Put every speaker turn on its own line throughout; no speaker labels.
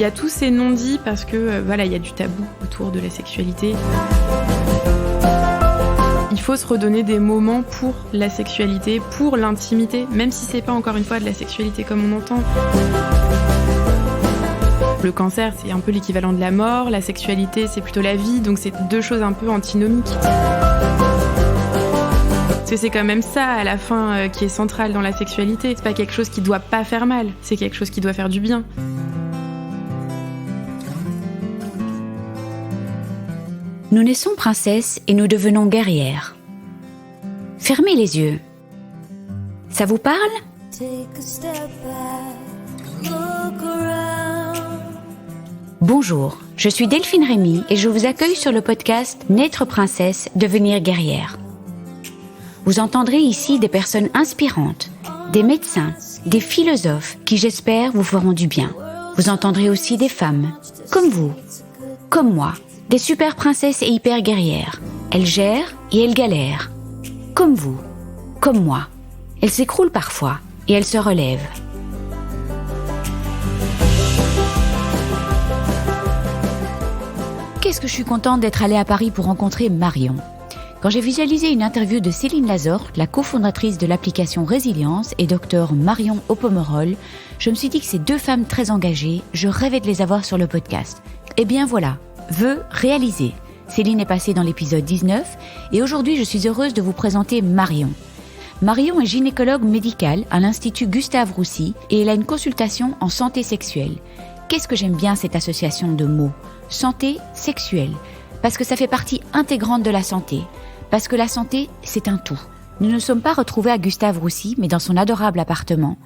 Il y a tous ces non-dits parce que il y a du tabou autour de la sexualité. Il faut se redonner des moments pour la sexualité, pour l'intimité, même si c'est pas encore une fois de la sexualité comme on entend. Le cancer, c'est un peu l'équivalent de la mort, la sexualité, c'est plutôt la vie, donc c'est deux choses un peu antinomiques. Parce que c'est quand même ça, à la fin, qui est central dans la sexualité. C'est pas quelque chose qui doit pas faire mal, c'est quelque chose qui doit faire du bien.
Nous naissons princesses et nous devenons guerrières. Fermez les yeux. Ça vous parle ? Bonjour, je suis Delphine Rémy et je vous accueille sur le podcast Naître princesse, devenir guerrière. Vous entendrez ici des personnes inspirantes, des médecins, des philosophes qui, j'espère, vous feront du bien. Vous entendrez aussi des femmes, comme vous, comme moi, des super princesses et hyper guerrières. Elles gèrent et elles galèrent. Comme vous, comme moi. Elles s'écroulent parfois et elles se relèvent. Qu'est-ce que je suis contente d'être allée à Paris pour rencontrer Marion. Quand j'ai visualisé une interview de Céline Lazorte, la cofondatrice de l'application Résilience, et Dr Marion Opomerol, je me suis dit que ces deux femmes très engagées, je rêvais de les avoir sur le podcast. Et bien voilà, vœu réalisé. Céline est passée dans l'épisode 19 et aujourd'hui je suis heureuse de vous présenter Marion. Marion est gynécologue médicale à l'Institut Gustave Roussy et elle a une consultation en santé sexuelle. Qu'est-ce que j'aime bien cette association de mots ? Santé sexuelle, parce que ça fait partie intégrante de la santé, parce que la santé c'est un tout. Nous ne sommes pas retrouvés à Gustave Roussy mais dans son adorable appartement.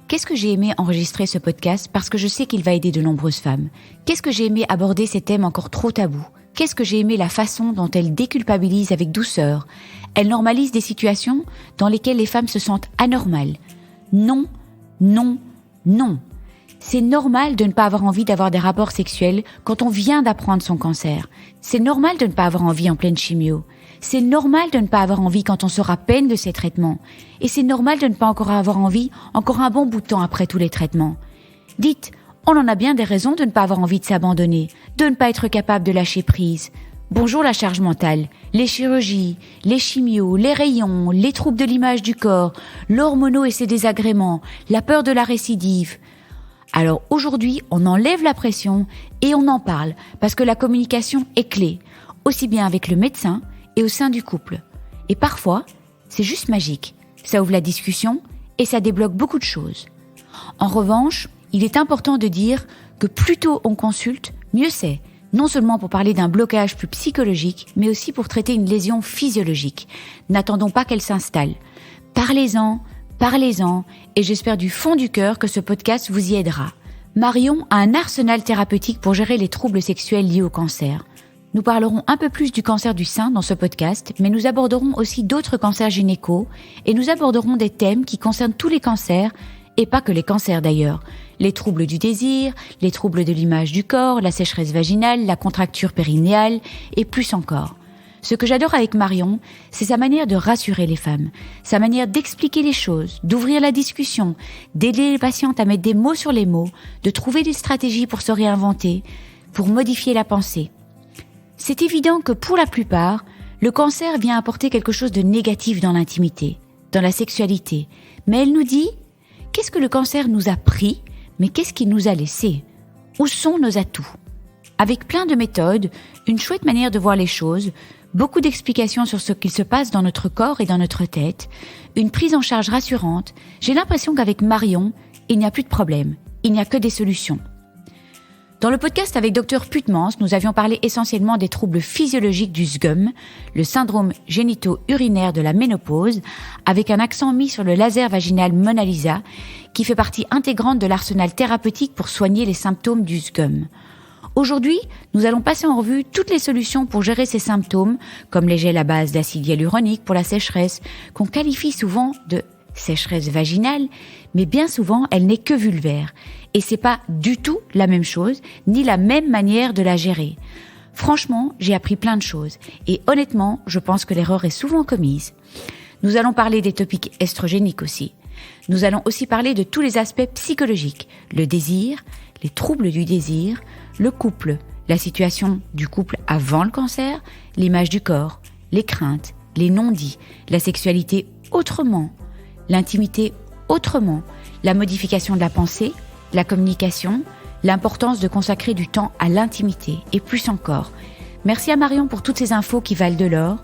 Qu'est-ce que j'ai aimé enregistrer ce podcast parce que je sais qu'il va aider de nombreuses femmes. Qu'est-ce que j'ai aimé aborder ces thèmes encore trop tabous. Qu'est-ce que j'ai aimé la façon dont elle déculpabilise avec douceur. Elle normalise des situations dans lesquelles les femmes se sentent anormales. Non, non, non. C'est normal de ne pas avoir envie d'avoir des rapports sexuels quand on vient d'apprendre son cancer. C'est normal de ne pas avoir envie en pleine chimio. C'est normal de ne pas avoir envie quand on sort à peine de ses traitements. Et c'est normal de ne pas encore avoir envie encore un bon bout de temps après tous les traitements. Dites, on en a bien des raisons de ne pas avoir envie de s'abandonner, de ne pas être capable de lâcher prise. Bonjour la charge mentale, les chirurgies, les chimios, les rayons, les troubles de l'image du corps, l'hormono et ses désagréments, la peur de la récidive. Alors aujourd'hui, on enlève la pression et on en parle parce que la communication est clé, aussi bien avec le médecin et au sein du couple. Et parfois, c'est juste magique. Ça ouvre la discussion et ça débloque beaucoup de choses. En revanche, il est important de dire que plus tôt on consulte, mieux c'est. Non seulement pour parler d'un blocage plus psychologique, mais aussi pour traiter une lésion physiologique. N'attendons pas qu'elle s'installe. Parlez-en, et j'espère du fond du cœur que ce podcast vous y aidera. Marion a un arsenal thérapeutique pour gérer les troubles sexuels liés au cancer. Nous parlerons un peu plus du cancer du sein dans ce podcast, mais nous aborderons aussi d'autres cancers gynéco et nous aborderons des thèmes qui concernent tous les cancers, et pas que les cancers d'ailleurs. Les troubles du désir, les troubles de l'image du corps, la sécheresse vaginale, la contracture périnéale et plus encore. Ce que j'adore avec Marion, c'est sa manière de rassurer les femmes, sa manière d'expliquer les choses, d'ouvrir la discussion, d'aider les patientes à mettre des mots sur les mots, de trouver des stratégies pour se réinventer, pour modifier la pensée. C'est évident que pour la plupart, le cancer vient apporter quelque chose de négatif dans l'intimité, dans la sexualité. Mais elle nous dit, qu'est-ce que le cancer nous a pris, mais qu'est-ce qu'il nous a laissé ? Où sont nos atouts ? Avec plein de méthodes, une chouette manière de voir les choses, beaucoup d'explications sur ce qu'il se passe dans notre corps et dans notre tête, une prise en charge rassurante, j'ai l'impression qu'avec Marion, il n'y a plus de problème, il n'y a que des solutions. Dans le podcast avec Dr Putmans, nous avions parlé essentiellement des troubles physiologiques du SGUM, le syndrome génito-urinaire de la ménopause, avec un accent mis sur le laser vaginal Mona Lisa, qui fait partie intégrante de l'arsenal thérapeutique pour soigner les symptômes du SGUM. Aujourd'hui, nous allons passer en revue toutes les solutions pour gérer ces symptômes, comme les gels à base d'acide hyaluronique pour la sécheresse, qu'on qualifie souvent de sécheresse vaginale, mais bien souvent, elle n'est que vulvaire. Et c'est pas du tout la même chose, ni la même manière de la gérer. Franchement, j'ai appris plein de choses. Et honnêtement, je pense que l'erreur est souvent commise. Nous allons parler des topics estrogéniques aussi. Nous allons aussi parler de tous les aspects psychologiques, le désir, les troubles du désir, le couple, la situation du couple avant le cancer, l'image du corps, les craintes, les non-dits, la sexualité autrement, l'intimité autrement, la modification de la pensée, la communication, l'importance de consacrer du temps à l'intimité et plus encore. Merci à Marion pour toutes ces infos qui valent de l'or.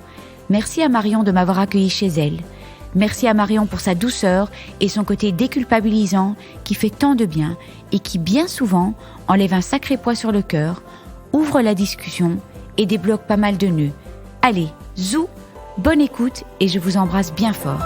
Merci à Marion de m'avoir accueillie chez elle. Merci à Marion pour sa douceur et son côté déculpabilisant qui fait tant de bien et qui bien souvent enlève un sacré poids sur le cœur, ouvre la discussion et débloque pas mal de nœuds. Allez, zou, bonne écoute et je vous embrasse bien fort.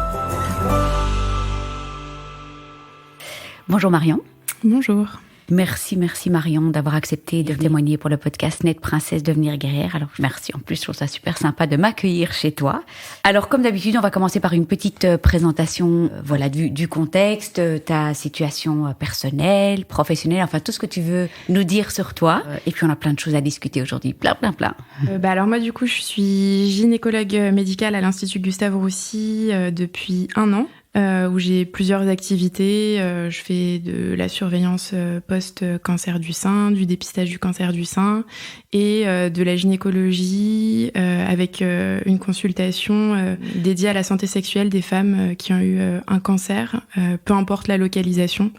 Bonjour Marion.
Bonjour.
Merci Marion d'avoir accepté de témoigner pour le podcast N'être princesse, devenir guerrière. Alors merci, en plus je trouve ça super sympa de m'accueillir chez toi. Alors comme d'habitude, on va commencer par une petite présentation du contexte, ta situation personnelle, professionnelle, enfin tout ce que tu veux nous dire sur toi. Et puis on a plein de choses à discuter aujourd'hui, plein.
Alors moi du coup je suis gynécologue médicale à l'Institut Gustave Roussy depuis 1 an. Où j'ai plusieurs activités. Je fais de la surveillance post-cancer du sein, du dépistage du cancer du sein et de la gynécologie avec une consultation dédiée à la santé sexuelle des femmes qui ont eu un cancer, peu importe la localisation.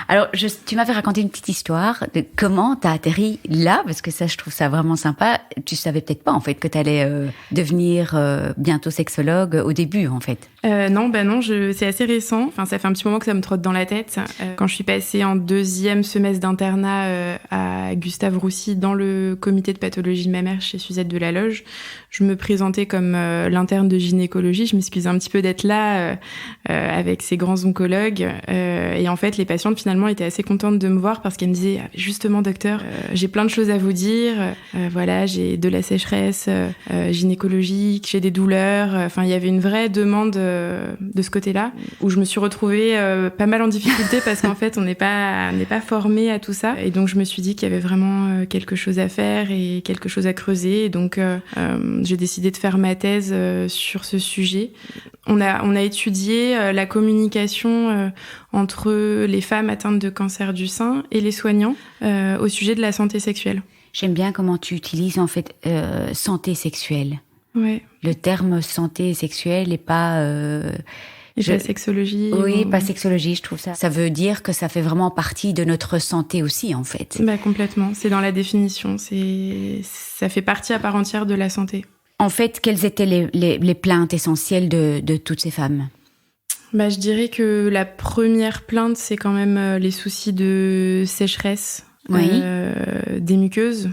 Alors, tu m'avais raconté une petite histoire de comment t'as atterri là, parce que ça, je trouve ça vraiment sympa. Tu savais peut-être pas, en fait, que t'allais devenir bientôt sexologue au début, en fait.
Non, c'est assez récent. Enfin, ça fait un petit moment que ça me trotte dans la tête. Quand je suis passée en 2e semestre d'internat à Gustave Roussy dans le comité de pathologie mammaire chez Suzette de la Loge, je me présentais comme l'interne de gynécologie. Je m'excusais un petit peu d'être là avec ces grands oncologues. Et en fait, les patientes, finalement, étaient assez contentes de me voir parce qu'elles me disaient « Justement, docteur, j'ai plein de choses à vous dire. J'ai de la sécheresse gynécologique, j'ai des douleurs. » Enfin, il y avait une vraie demande de ce côté-là, où je me suis retrouvée pas mal en difficulté parce qu'en fait, on n'est pas formé à tout ça. Et donc, je me suis dit qu'il y avait vraiment quelque chose à faire et quelque chose à creuser. Et donc, j'ai décidé de faire ma thèse sur ce sujet. On a étudié la communication entre les femmes atteintes de cancer du sein et les soignants au sujet de la santé sexuelle.
J'aime bien comment tu utilises en fait santé sexuelle.
Ouais.
Le terme santé sexuelle et pas...
pas sexologie.
Oui, pas sexologie, je trouve ça. Ça veut dire que ça fait vraiment partie de notre santé aussi, en fait.
Complètement. C'est dans la définition. Ça fait partie à part entière de la santé.
En fait, quelles étaient les plaintes essentielles de toutes ces femmes ?
Je dirais que la première plainte, c'est quand même les soucis de sécheresse des muqueuses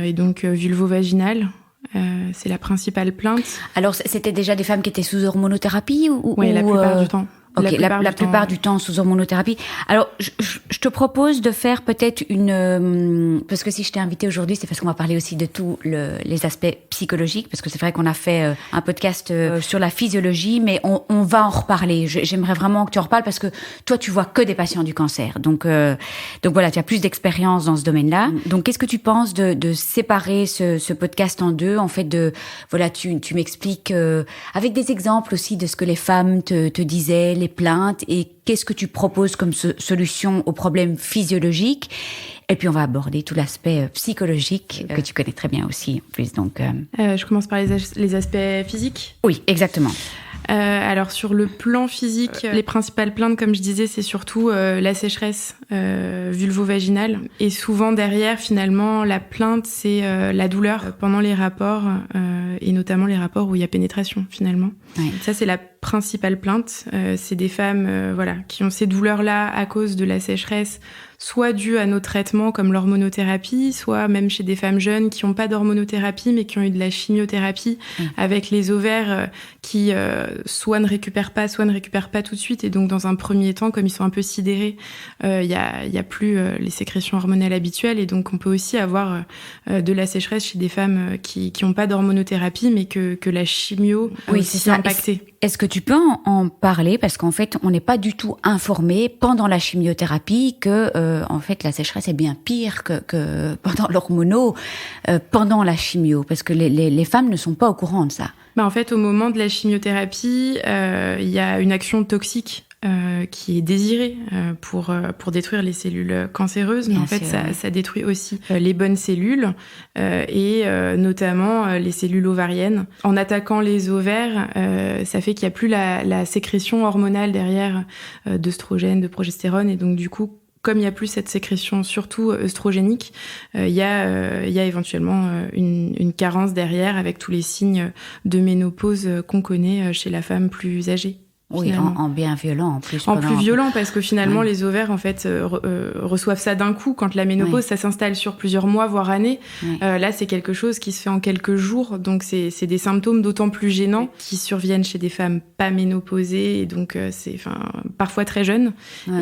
et donc vulvo-vaginale. C'est la principale plainte.
Alors, c'était déjà des femmes qui étaient sous hormonothérapie
Oui, la plupart du temps.
Ok, la plupart du temps sous hormonothérapie. Alors, je te propose de faire peut-être parce que si je t'ai invité aujourd'hui, c'est parce qu'on va parler aussi de tous les aspects psychologiques, parce que c'est vrai qu'on a fait un podcast sur la physiologie, mais on va en reparler. J'aimerais vraiment que tu en reparles parce que toi, tu vois que des patients du cancer. Donc voilà, tu as plus d'expérience dans ce domaine-là. Donc, qu'est-ce que tu penses de séparer ce podcast en deux? En fait, tu m'expliques avec des exemples aussi de ce que les femmes te disaient, les plaintes, et qu'est-ce que tu proposes comme solution aux problèmes physiologiques. Et puis on va aborder tout l'aspect psychologique que tu connais très bien aussi en plus. Donc,
je commence par les aspects physiques.
Oui, exactement.
Alors sur le plan physique, les principales plaintes, comme je disais, c'est surtout la sécheresse vulvo-vaginale. Et souvent derrière, finalement, la plainte, c'est la douleur pendant les rapports, et notamment les rapports où il y a pénétration, finalement. Ouais. Ça, c'est la principale plainte. C'est des femmes qui ont ces douleurs-là à cause de la sécheresse, soit dû à nos traitements comme l'hormonothérapie, soit même chez des femmes jeunes qui n'ont pas d'hormonothérapie mais qui ont eu de la chimiothérapie avec les ovaires qui soit ne récupèrent pas tout de suite. Et donc dans un premier temps, comme ils sont un peu sidérés, il y a plus les sécrétions hormonales habituelles, et donc on peut aussi avoir de la sécheresse chez des femmes qui n'ont pas d'hormonothérapie mais que la chimio s'est impactée.
Est-ce que tu peux en parler, parce qu'en fait on n'est pas du tout informé pendant la chimiothérapie que en fait la sécheresse est bien pire que pendant l'hormono, pendant la chimio, parce que les femmes ne sont pas au courant de ça.
En fait, au moment de la chimiothérapie, il y a une action toxique qui est désiré pour détruire les cellules cancéreuses, mais
Bien
en fait
sûr,
ça détruit aussi les bonnes cellules et notamment les cellules ovariennes. En attaquant les ovaires, ça fait qu'il n'y a plus la sécrétion hormonale derrière d'œstrogène, de progestérone, et donc du coup, comme il n'y a plus cette sécrétion, surtout œstrogénique, il y a éventuellement une carence derrière avec tous les signes de ménopause qu'on connaît chez la femme plus âgée.
Oui, en bien violent en plus.
En plus violent, parce que finalement, les ovaires, en fait, reçoivent ça d'un coup. Quand la ménopause, ça s'installe sur plusieurs mois, voire années. Là, c'est quelque chose qui se fait en quelques jours. Donc, c'est des symptômes d'autant plus gênants qui surviennent chez des femmes pas ménopausées. Et donc, c'est parfois très jeunes.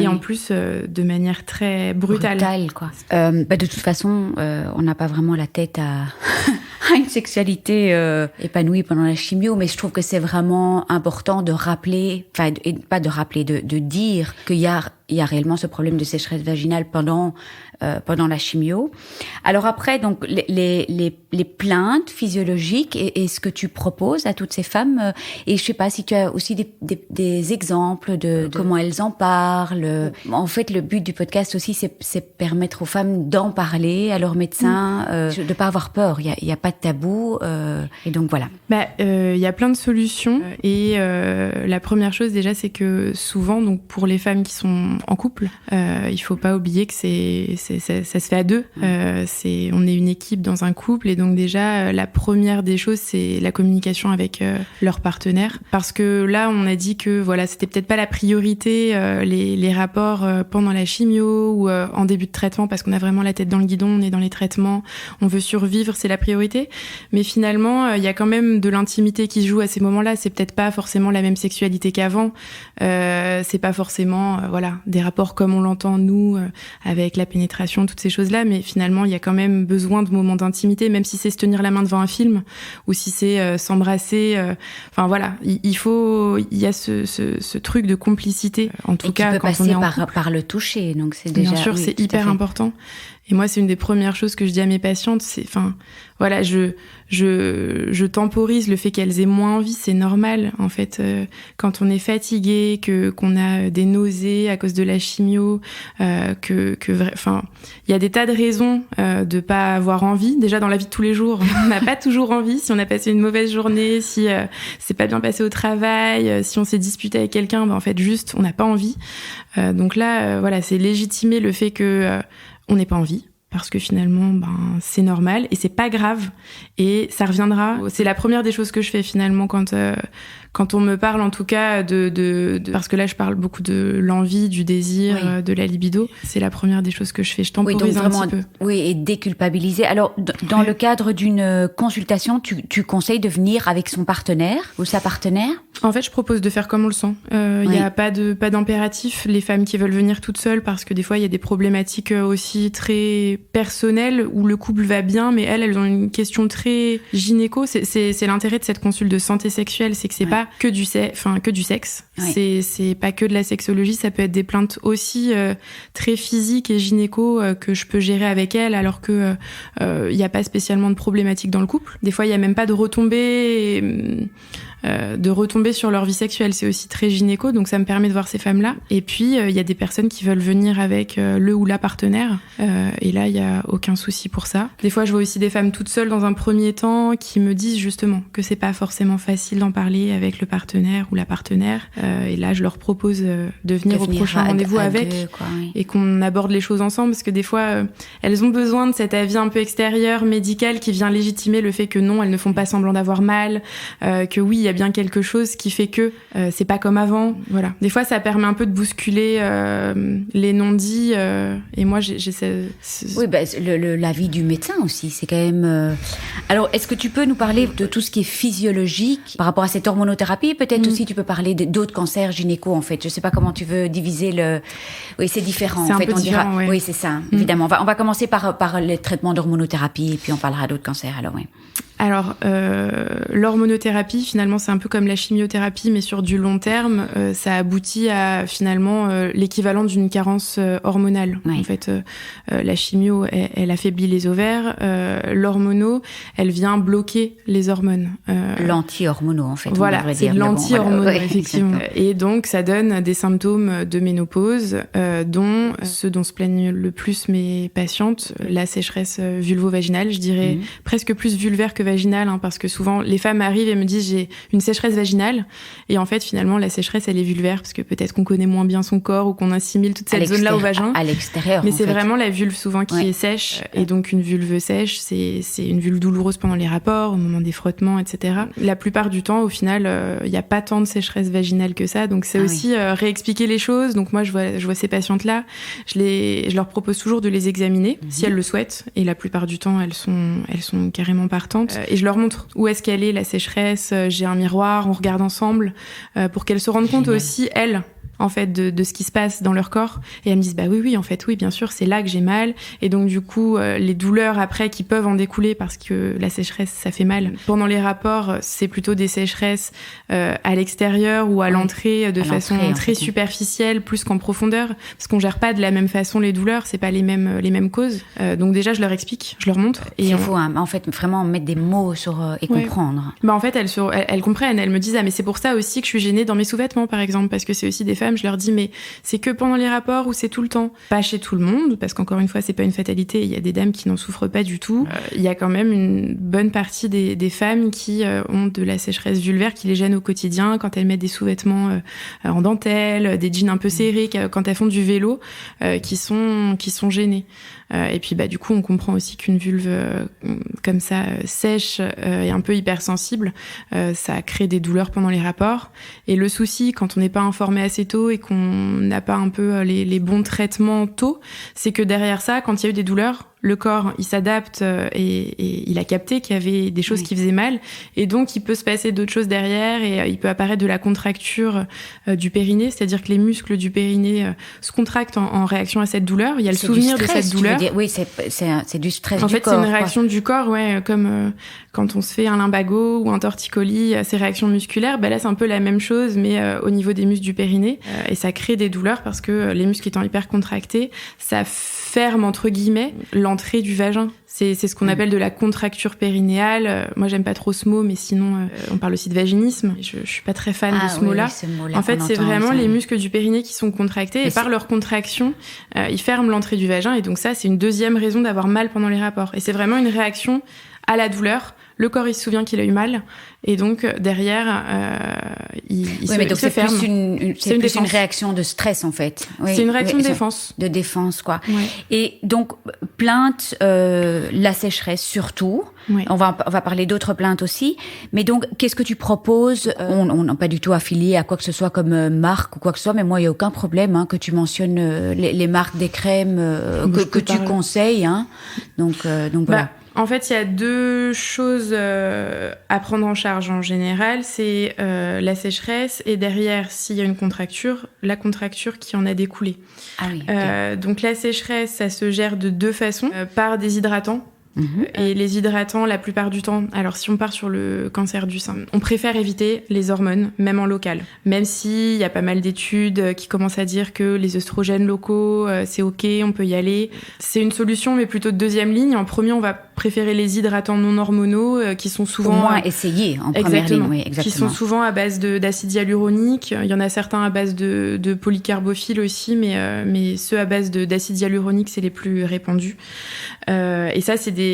Et en plus, de manière très brutale.
Quoi. De toute façon, on n'a pas vraiment la tête à... à une sexualité épanouie pendant la chimio, mais je trouve que c'est vraiment important de rappeler, et pas de rappeler, de dire qu'il y a réellement ce problème de sécheresse vaginale pendant la chimio. Alors après, donc les plaintes physiologiques et ce que tu proposes à toutes ces femmes, et je sais pas si tu as aussi des exemples de comment elles en parlent. En fait, le but du podcast aussi, c'est permettre aux femmes d'en parler à leur médecin, de pas avoir peur. Il y a pas de tabou, et donc voilà.
Il y a plein de solutions, et la première chose déjà, c'est que souvent, donc pour les femmes qui sont en couple, il faut pas oublier que ça se fait à deux. On est une équipe dans un couple, et donc déjà la première des choses, c'est la communication avec leur partenaire, parce que là on a dit que voilà, c'était peut-être pas la priorité, les rapports pendant la chimio ou en début de traitement, parce qu'on a vraiment la tête dans le guidon, on est dans les traitements, on veut survivre, c'est la priorité. Mais finalement, il y a quand même de l'intimité qui se joue à ces moments-là. C'est peut-être pas forcément la même sexualité qu'avant. C'est pas forcément des rapports comme on l'entend nous, avec la pénétration, toutes ces choses-là. Mais finalement, il y a quand même besoin de moments d'intimité, même si c'est se tenir la main devant un film ou si c'est s'embrasser. Il y a ce truc de complicité. En tout cas,
qui peut
quand
passer
on est
par le toucher. Donc c'est déjà.
Bien sûr, c'est hyper important. Et moi, c'est une des premières choses que je dis à mes patientes, je temporise le fait qu'elles aient moins envie, c'est normal. En fait, quand on est fatigué, qu'on a des nausées à cause de la chimio, il y a des tas de raisons de pas avoir envie. Déjà, dans la vie de tous les jours, on n'a pas toujours envie. Si on a passé une mauvaise journée, si c'est pas bien passé au travail, si on s'est disputé avec quelqu'un, en fait, juste, on n'a pas envie. Donc là, c'est légitimer le fait que on n'ait pas envie, parce que finalement, c'est normal et c'est pas grave et ça reviendra. C'est la première des choses que je fais finalement quand on me parle, en tout cas, parce que là, je parle beaucoup de l'envie, du désir, de la libido. C'est la première des choses que je fais. Je temporise un petit peu.
Oui, et déculpabiliser. Alors, dans le cadre d'une consultation, tu conseilles de venir avec son partenaire ou sa partenaire?
En fait, je propose de faire comme on le sent. Il n'y a pas d'impératif. Les femmes qui veulent venir toutes seules, parce que des fois, il y a des problématiques aussi très personnelles où le couple va bien, mais elles ont une question très gynéco. C'est l'intérêt de cette consulte de santé sexuelle, c'est que c'est pas que du sexe. C'est pas que de la sexologie, ça peut être des plaintes aussi très physiques et gynéco que je peux gérer avec elles, alors que il y a pas spécialement de problématique dans le couple. Des fois, il y a même pas de retombées sur leur vie sexuelle, c'est aussi très gynéco, donc ça me permet de voir ces femmes-là. Et puis il y a des personnes qui veulent venir avec le ou la partenaire, et là il y a aucun souci pour ça. Des fois je vois aussi des femmes toutes seules dans un premier temps qui me disent justement que c'est pas forcément facile d'en parler avec le partenaire ou la partenaire, et là je leur propose de venir au prochain rendez-vous avec et qu'on aborde les choses ensemble, parce que des fois elles ont besoin de cet avis un peu extérieur, médical, qui vient légitimer le fait que non, elles ne font pas semblant d'avoir mal, que oui, il y a bien quelque chose qui fait que c'est pas comme avant. Voilà. Des fois, ça permet un peu de bousculer les non-dits, et moi, j'essaie...
Oui, l'avis du médecin aussi, c'est quand même... Alors, est-ce que tu peux nous parler de tout ce qui est physiologique par rapport à cette hormonothérapie? Peut-être aussi, tu peux parler d'autres cancers gynéco, en fait. Je sais pas comment tu veux diviser le... Oui, c'est différent.
C'est en fait, on dira. Ouais.
Oui, c'est ça, évidemment. On va commencer par les traitements d'hormonothérapie, et puis on parlera d'autres cancers, alors oui.
Alors, l'hormonothérapie, finalement, c'est un peu comme la chimiothérapie, mais sur du long terme, ça aboutit à finalement l'équivalent d'une carence hormonale.
Oui.
En fait, la chimio, elle affaiblit les ovaires. L'hormono, elle vient bloquer les hormones.
L'anti-hormono, en fait.
Voilà, c'est de l'anti-hormono,
voilà.
effectivement. Et donc, ça donne des symptômes de ménopause, dont ceux dont se plaignent le plus mes patientes, la sécheresse vulvo-vaginale, je dirais presque plus vulvaire que vaginale, hein, parce que souvent, les femmes arrivent et me disent « j'ai une sécheresse vaginale ». Et en fait, finalement, la sécheresse, elle est vulvaire, parce que peut-être qu'on connaît moins bien son corps ou qu'on assimile toute cette zone-là au vagin.
À l'extérieur,
mais c'est vraiment la vulve souvent qui est sèche. Et donc, une vulve sèche, c'est une vulve douloureuse pendant les rapports, au moment des frottements, etc. La plupart du temps, au final, il n'y a pas tant de sécheresse vaginale que ça. Donc, c'est aussi réexpliquer les choses. Donc, moi, je vois ces patientes-là. Je leur propose toujours de les examiner, si elles le souhaitent. Et la plupart du temps, elles sont carrément partantes. Et je leur montre où est-ce qu'elle est, la sécheresse. J'ai un miroir, on regarde ensemble, pour qu'elles se rendent compte aussi, elles, en fait, de ce qui se passe dans leur corps. Et elles me disent, bah oui, en fait, oui, bien sûr, c'est là que j'ai mal. Et donc, du coup, les douleurs après qui peuvent en découler parce que la sécheresse, ça fait mal. Pendant les rapports, c'est plutôt des sécheresses à l'extérieur ou à l'entrée de façon très superficielle, plus qu'en profondeur. Parce qu'on gère pas de la même façon les douleurs, c'est pas les mêmes causes. Donc déjà, je leur explique, je leur montre. Et
il faut, en fait, vraiment mettre des mots sur et comprendre.
Bah, en fait, elles comprennent. Elles me disent, ah, mais c'est pour ça aussi que je suis gênée dans mes sous-vêtements, par exemple, parce que c'est aussi des femmes, je leur dis, mais c'est que pendant les rapports ou c'est tout le temps? Pas chez tout le monde, parce qu'encore une fois, c'est pas une fatalité. Il y a des dames qui n'en souffrent pas du tout. Il y a quand même une bonne partie des femmes qui ont de la sécheresse vulvaire qui les gêne au quotidien, quand elles mettent des sous-vêtements en dentelle, des jeans un peu serrés, quand elles font du vélo, qui sont gênées. Et puis bah du coup on comprend aussi qu'une vulve comme ça sèche et un peu hypersensible, ça crée des douleurs pendant les rapports. Et le souci quand on n'est pas informé assez tôt et qu'on n'a pas un peu les bons traitements tôt, c'est que derrière ça, quand il y a eu des douleurs, le corps, il s'adapte et il a capté qu'il y avait des choses qui faisaient mal. Et donc, il peut se passer d'autres choses derrière et il peut apparaître de la contracture du périnée. C'est-à-dire que les muscles du périnée se contractent en réaction à cette douleur. Il y a le souvenir de cette douleur.
Oui, c'est du stress
du corps. En fait, c'est une réaction du corps, comme quand on se fait un lumbago ou un torticolis, ces réactions musculaires. Là, c'est un peu la même chose, mais au niveau des muscles du périnée. Et ça crée des douleurs parce que les muscles étant hyper contractés, ça ferme, entre guillemets, l'entrée du vagin. C'est ce qu'on appelle de la contracture périnéale. Moi, j'aime pas trop ce mot, mais sinon, on parle aussi de vaginisme. Je suis pas très fan de ce mot-là. En fait, c'est vraiment les muscles du périnée qui sont contractés et par leur contraction, ils ferment l'entrée du vagin. Et donc ça, c'est une deuxième raison d'avoir mal pendant les rapports. Et c'est vraiment une réaction à la douleur. Le corps, il se souvient qu'il a eu mal. Et donc, derrière, il se ferme.
C'est plus une réaction de stress, en fait.
Oui, c'est une réaction de défense.
De défense, quoi.
Ouais.
Et donc, plainte, la sécheresse, surtout. Ouais. On va parler d'autres plaintes aussi. Mais donc, qu'est-ce que tu proposes? On n'a pas du tout affilié à quoi que ce soit comme marque ou quoi que ce soit, mais moi, il n'y a aucun problème que tu mentionnes les marques des crèmes que tu conseilles. Donc voilà.
En fait, il y a deux choses à prendre en charge en général. C'est la sécheresse et derrière, s'il y a une contracture, la contracture qui en a découlé.
Ah oui, okay.
Donc la sécheresse, ça se gère de deux façons. Par des hydratants. Et les hydratants, la plupart du temps, alors si on part sur le cancer du sein, on préfère éviter les hormones, même en local. Même s'il y a pas mal d'études qui commencent à dire que les œstrogènes locaux, c'est ok, on peut y aller. C'est une solution, mais plutôt de deuxième ligne. En premier, on va préférer les hydratants non hormonaux, qui sont souvent...
Au moins essayés en première ligne, oui, exactement.
Qui sont souvent à base d'acide hyaluronique. Il y en a certains à base de polycarbophile aussi, mais ceux à base d'acide hyaluronique, c'est les plus répandus. Et ça, c'est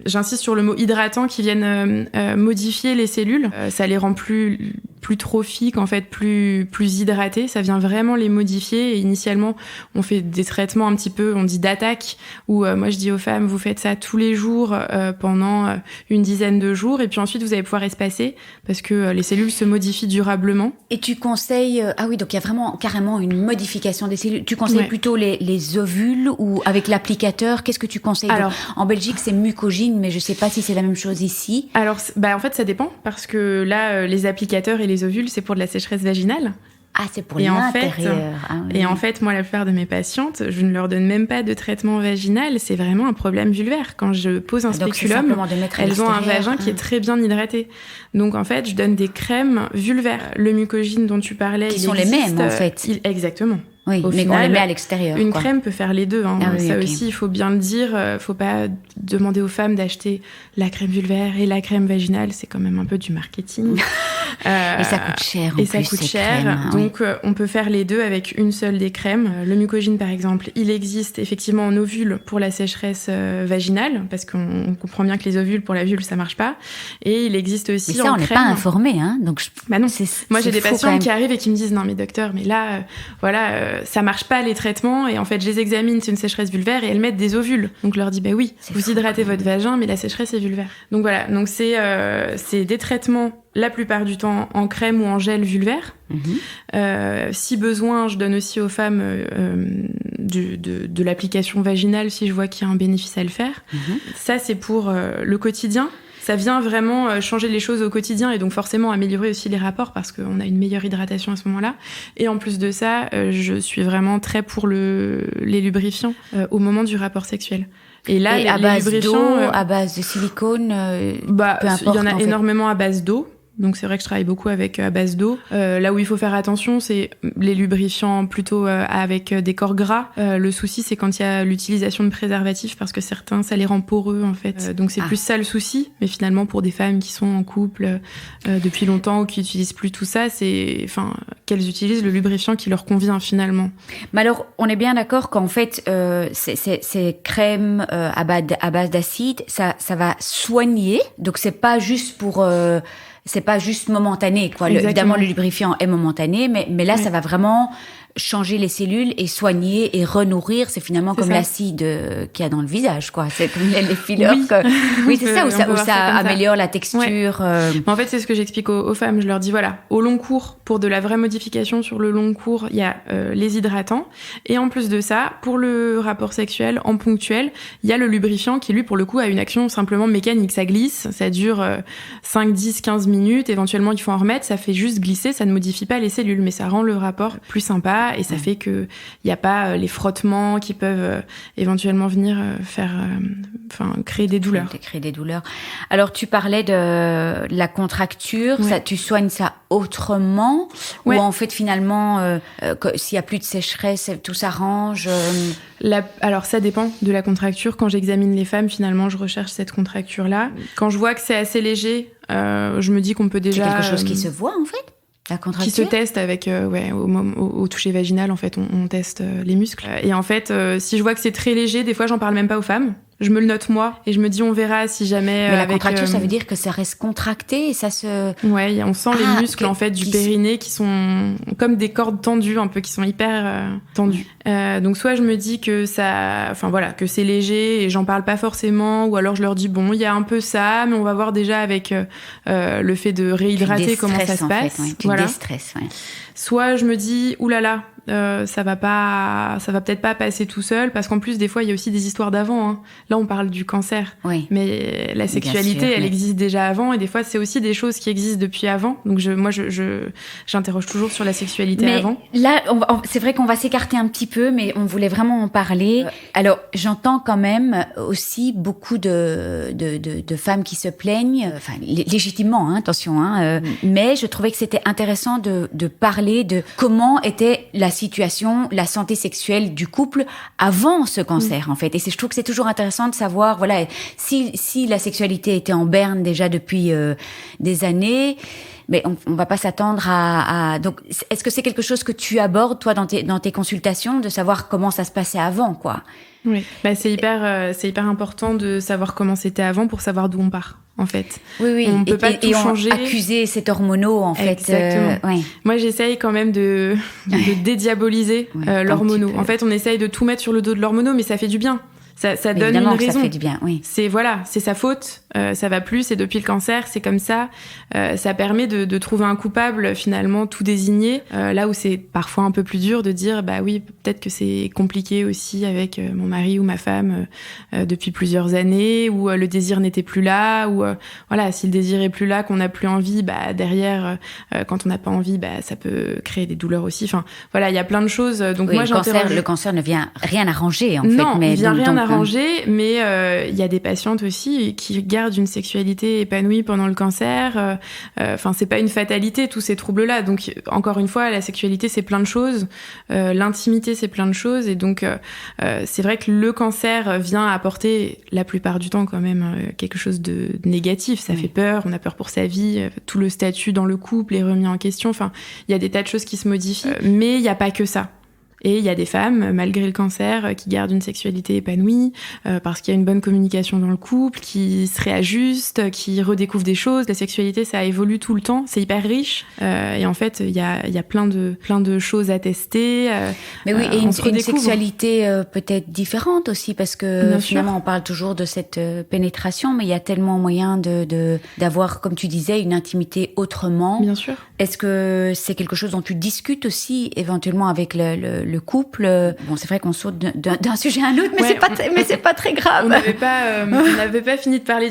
j'insiste sur le mot hydratant, qui viennent modifier les cellules. Ça les rend plus trophiques, en fait, plus hydratées. Ça vient vraiment les modifier. Et initialement, on fait des traitements un petit peu, on dit d'attaque, où moi je dis aux femmes, vous faites ça tous les jours pendant une dizaine de jours, et puis ensuite vous allez pouvoir espacer, parce que les cellules se modifient durablement.
Et tu conseilles... Ah oui, donc il y a vraiment carrément une modification des cellules. Tu conseilles plutôt les ovules ou avec l'applicateur? Qu'est-ce que tu conseilles? Alors, en Belgique, c'est Mucogine, mais je sais pas si c'est la même chose ici.
Alors, en fait, ça dépend, parce que là, les applicateurs et les ovules, c'est pour de la sécheresse vaginale.
Ah, c'est pour l'intérieur.
Et en fait, moi, la plupart de mes patientes, je ne leur donne même pas de traitement vaginal. C'est vraiment un problème vulvaire. Quand je pose un spéculum, elles ont un vagin qui est très bien hydraté. Donc, en fait, je donne des crèmes vulvaires. Le mucogène dont tu parlais,
qui sont les mêmes, en fait.
Exactement.
Oui, mais qu'on les met à l'extérieur.
Une crème peut faire les deux. Ça aussi, il faut bien le dire. Faut pas demander aux femmes d'acheter la crème vulvaire et la crème vaginale. C'est quand même un peu du marketing.
Et ça coûte cher. Ça coûte cher.
Crèmes, donc, on peut faire les deux avec une seule des crèmes. Le mucogène, par exemple, il existe effectivement en ovule pour la sécheresse vaginale, parce qu'on comprend bien que les ovules pour la vulve, ça marche pas. Et il existe aussi
mais ça,
en
crème. Mais
ça,
on n'est pas informé, hein. Donc,
bah non. Moi, j'ai des patients qui arrivent et qui me disent, non, mais docteur, mais là, ça marche pas les traitements, et en fait, je les examine, c'est une sécheresse vulvaire, et elles mettent des ovules. Donc, je leur dis, bah oui, vous hydratez votre vagin, mais la sécheresse est vulvaire. Donc voilà. Donc c'est des traitements la plupart du temps en crème ou en gel vulvaire. Si besoin, je donne aussi aux femmes de l'application vaginale si je vois qu'il y a un bénéfice à le faire. Ça, c'est pour le quotidien. Ça vient vraiment changer les choses au quotidien et donc forcément améliorer aussi les rapports parce qu'on a une meilleure hydratation à ce moment-là. Et en plus de ça, je suis vraiment très pour les lubrifiants au moment du rapport sexuel. Et là,
à base d'eau, à base de silicone, peu importe.
Il y en a énormément à base d'eau. Donc c'est vrai que je travaille beaucoup avec à base d'eau. Là où il faut faire attention, c'est les lubrifiants plutôt avec des corps gras. Le souci, c'est quand il y a l'utilisation de préservatifs parce que certains, ça les rend poreux en fait. Donc c'est plus ça le souci. Mais finalement, pour des femmes qui sont en couple depuis longtemps ou qui utilisent plus tout ça, qu'elles utilisent le lubrifiant qui leur convient finalement.
Mais alors, on est bien d'accord qu'en fait, ces crèmes à base d'acide, ça va soigner. Donc c'est pas juste pour c'est pas juste momentané, quoi. Évidemment, le lubrifiant est momentané, mais là, ça va vraiment changer les cellules et soigner et renourrir. C'est finalement comme l'acide qu'il y a dans le visage, quoi. C'est comme les fillers. Oui, c'est ça, où ça améliore la texture.
En fait, c'est ce que j'explique aux femmes. Je leur dis, voilà, au long cours, pour de la vraie modification sur le long cours, il y a les hydratants. Et en plus de ça, pour le rapport sexuel, en ponctuel, il y a le lubrifiant qui, lui, pour le coup, a une action simplement mécanique. Ça glisse, ça dure 5, 10, 15 minutes. Éventuellement, il faut en remettre. Ça fait juste glisser, ça ne modifie pas les cellules, mais ça rend le rapport plus sympa. Et ça fait qu'il n'y a pas les frottements qui peuvent éventuellement venir créer des douleurs.
Créer des douleurs. Alors, tu parlais de la contracture. Ça, tu soignes ça autrement ou en fait, finalement, s'il n'y a plus de sécheresse, tout s'arrange
Alors, ça dépend de la contracture. Quand j'examine les femmes, finalement, je recherche cette contracture-là. Quand je vois que c'est assez léger, je me dis qu'on peut déjà...
C'est quelque chose qui se voit, en fait ? La contracture.
Qui se teste avec au toucher vaginal, en fait, on teste les muscles. Et en fait, si je vois que c'est très léger, des fois, j'en parle même pas aux femmes. Je me le note moi et je me dis on verra si jamais.
Mais la contracture, ça veut dire que ça reste contracté et ça se.
Ouais, on sent les muscles en fait du périnée qui sont comme des cordes tendues, un peu qui sont hyper tendues. Donc soit je me dis que que c'est léger et j'en parle pas forcément, ou alors je leur dis bon, il y a un peu ça, mais on va voir déjà avec le fait de réhydrater comment ça se passe.
Tu déstresses, ouais.
Soit je me dis oulala. Ça va peut-être pas passer tout seul parce qu'en plus des fois il y a aussi des histoires d'avant. Hein. Là on parle du cancer, mais la sexualité elle existe déjà avant et des fois c'est aussi des choses qui existent depuis avant. Donc j'interroge toujours sur la sexualité avant.
Là c'est vrai qu'on va s'écarter un petit peu, mais on voulait vraiment en parler. Alors j'entends quand même aussi beaucoup de femmes qui se plaignent, légitimement, hein, attention, hein, mais je trouvais que c'était intéressant de parler de comment était la situation, la santé sexuelle du couple avant ce cancer, en fait. Et je trouve que c'est toujours intéressant de savoir, voilà, si la sexualité était en berne déjà depuis des années, mais on va pas s'attendre à... Donc, est-ce que c'est quelque chose que tu abordes, toi, dans tes consultations, de savoir comment ça se passait avant, quoi?
Oui, c'est hyper important de savoir comment c'était avant pour savoir d'où on part, en fait.
Oui.
On peut pas tout changer.
Accuser cet hormono, en fait.
Exactement. Moi, j'essaye quand même de dédiaboliser l'hormono. En fait, on essaye de tout mettre sur le dos de l'hormono, mais ça fait du bien. ça donne une raison.
Ça fait du bien, oui.
C'est sa faute, ça va plus, c'est depuis le cancer, c'est comme ça. Ça permet de trouver un coupable finalement tout désigné, là où c'est parfois un peu plus dur de dire bah oui, peut-être que c'est compliqué aussi avec mon mari ou ma femme depuis plusieurs années, où le désir n'était plus là, ou voilà, si le désir est plus là, qu'on n'a plus envie, bah derrière, quand on n'a pas envie, bah ça peut créer des douleurs aussi. Enfin voilà, il y a plein de choses. Donc
oui,
moi
le cancer ne vient rien arranger en fait.
Non,
Mais
il vient rien arranger, mais il y a des patientes aussi qui gardent une sexualité épanouie pendant le cancer. Enfin, c'est pas une fatalité tous ces troubles-là. Donc encore une fois, la sexualité c'est plein de choses, l'intimité c'est plein de choses, et donc c'est vrai que le cancer vient apporter la plupart du temps quand même quelque chose de négatif. Ça fait peur, on a peur pour sa vie, tout le statut dans le couple est remis en question. Enfin, il y a des tas de choses qui se modifient, mais il y a pas que ça. Et il y a des femmes, malgré le cancer, qui gardent une sexualité épanouie, parce qu'il y a une bonne communication dans le couple, qui se réajustent, qui redécouvrent des choses. La sexualité, ça évolue tout le temps, c'est hyper riche. Et en fait, il y a plein de choses à tester.
Mais oui, et une sexualité peut-être différente aussi, parce que
Bien
finalement,
sûr.
on parle toujours de cette pénétration, mais il y a tellement moyen d'avoir, comme tu disais, une intimité autrement.
Bien sûr.
Est-ce que c'est quelque chose dont tu discutes aussi éventuellement avec le couple? Bon, c'est vrai qu'on saute d'un sujet à un autre, mais c'est pas très grave.
On n'avait pas fini de parler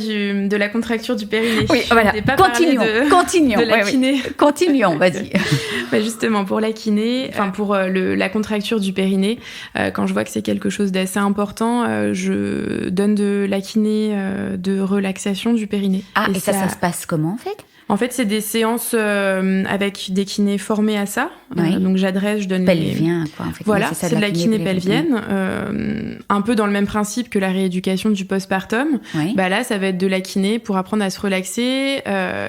de la contracture du périnée.
Oui, voilà. Continuons.
De la kiné.
Continuons, vas-y.
Bah justement, pour la kiné, enfin pour la contracture du périnée, quand je vois que c'est quelque chose d'assez important, je donne de la kiné de relaxation du périnée.
Ah, et ça se passe comment en fait?
En fait, c'est des séances avec des kinés formés à ça.
Oui.
Donc j'adresse, je donne
pelvien, quoi. En fait.
Voilà,
c'est
de la kiné pelvienne. Un peu dans le même principe que la rééducation du postpartum.
Oui.
Bah là, ça va être de la kiné pour apprendre à se relaxer.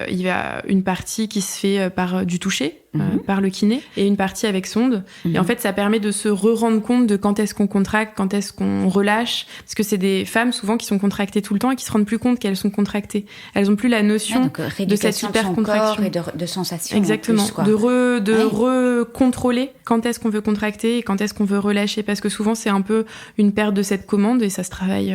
Il y a une partie qui se fait par du toucher, par le kiné, et une partie avec sonde. Et en fait, ça permet de se rendre compte de quand est-ce qu'on contracte, quand est-ce qu'on relâche. Parce que c'est des femmes souvent qui sont contractées tout le temps et qui se rendent plus compte qu'elles sont contractées. Elles ont plus la notion de cette hypercontraction
et de sensation.
Exactement.
Plus, quoi.
De recontrôler quand est-ce qu'on veut contracter et quand est-ce qu'on veut relâcher, parce que souvent c'est un peu une perte de cette commande, et ça se travaille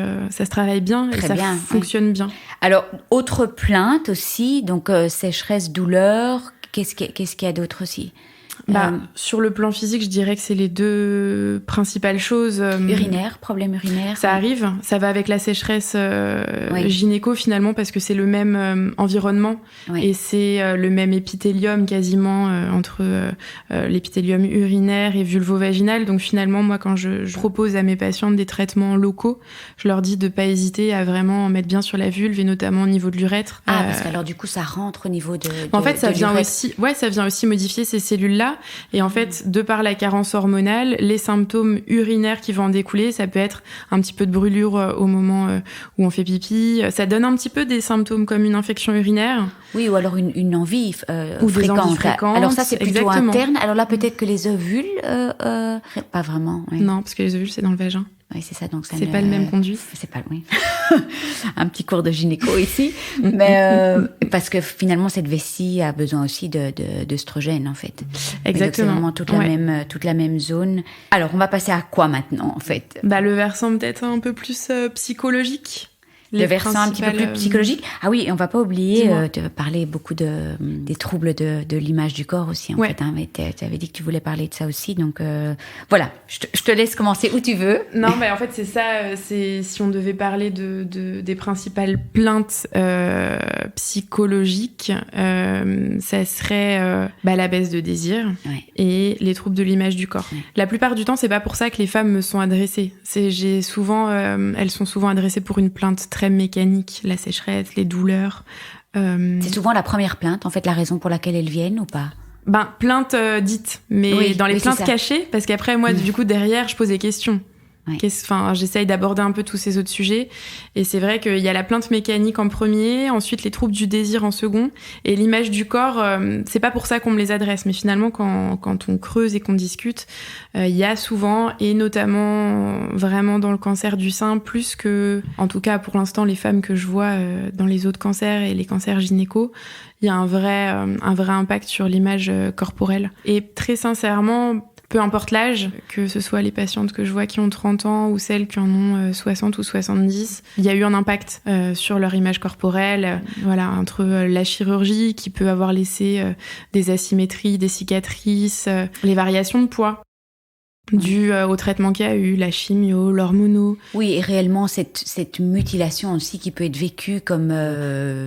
bien.
Très
et ça
bien,
fonctionne bien.
Alors, autre plainte aussi, donc sécheresse, douleur. Qu'est-ce qu'il y a d'autre aussi?
Sur le plan physique, je dirais que c'est les deux principales choses.
Problème urinaire.
Ça arrive, ça va avec la sécheresse gynéco finalement, parce que c'est le même environnement, et c'est le même épithélium quasiment entre l'épithélium urinaire et vulvo-vaginal. Donc finalement, moi, quand je propose à mes patientes des traitements locaux, je leur dis de pas hésiter à vraiment mettre bien sur la vulve, et notamment au niveau de l'urètre.
Parce qu'alors du coup, ça rentre au niveau de
en fait, ça vient
l'urètre.
aussi modifier ces cellules-là. Et en fait, de par la carence hormonale, les symptômes urinaires qui vont en découler, ça peut être un petit peu de brûlure au moment où on fait pipi. Ça donne un petit peu des symptômes comme une infection urinaire.
Oui, ou alors une envie
ou
fréquente.
Des envies fréquentes.
Alors ça, c'est plutôt
exactement.
Interne. Alors là, peut-être que les ovules, pas vraiment. Oui.
Non, parce que les ovules, c'est dans le vagin.
Oui, c'est ça. Donc
c'est pas le même conduit.
C'est pas oui. Un petit cours de gynéco ici, mais parce que finalement cette vessie a besoin aussi d'œstrogène en fait.
Exactement.
C'est vraiment toute la même zone. Alors on va passer à quoi maintenant en fait?
Le versant peut-être un peu plus psychologique.
Le versant un petit peu plus psychologique. Ah oui, on va pas oublier de parler beaucoup des troubles de l'image du corps aussi en fait. Hein, mais tu avais dit que tu voulais parler de ça aussi, donc voilà. Je te laisse commencer où tu veux.
Non, mais en fait c'est ça. C'est si on devait parler des principales plaintes psychologiques, ça serait la baisse de désir et les troubles de l'image du corps. La plupart du temps, c'est pas pour ça que les femmes me sont adressées. Elles sont souvent adressées pour une plainte très mécanique, la sécheresse, les douleurs.
C'est souvent la première plainte, en fait, la raison pour laquelle elles viennent ou pas?
Plainte dite, mais dans les plaintes cachées, parce qu'après, moi, du coup, derrière, je pose des questions. J'essaye d'aborder un peu tous ces autres sujets, et c'est vrai qu'il y a la plainte mécanique en premier, ensuite les troubles du désir en second, et l'image du corps, c'est pas pour ça qu'on me les adresse, mais finalement quand on creuse et qu'on discute, il y a souvent, et notamment vraiment dans le cancer du sein, plus que, en tout cas pour l'instant, les femmes que je vois dans les autres cancers et les cancers gynéco, il y a un vrai impact sur l'image corporelle. Et très sincèrement, peu importe l'âge, que ce soit les patientes que je vois qui ont 30 ans ou celles qui en ont 60 ou 70, il y a eu un impact sur leur image corporelle, voilà, entre la chirurgie qui peut avoir laissé des asymétries, des cicatrices, les variations de poids dû au traitement qu'il y a eu, la chimio, l'hormono.
Oui, et réellement, cette mutilation aussi qui peut être vécue comme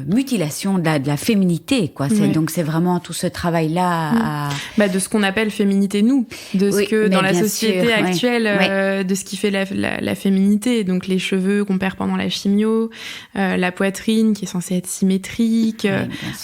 mutilation de la féminité, quoi. Donc, c'est vraiment tout ce travail-là
de ce qu'on appelle féminité nous, de ce que dans la société actuelle, de ce qui fait la féminité. Donc, les cheveux qu'on perd pendant la chimio, la poitrine qui est censée être symétrique,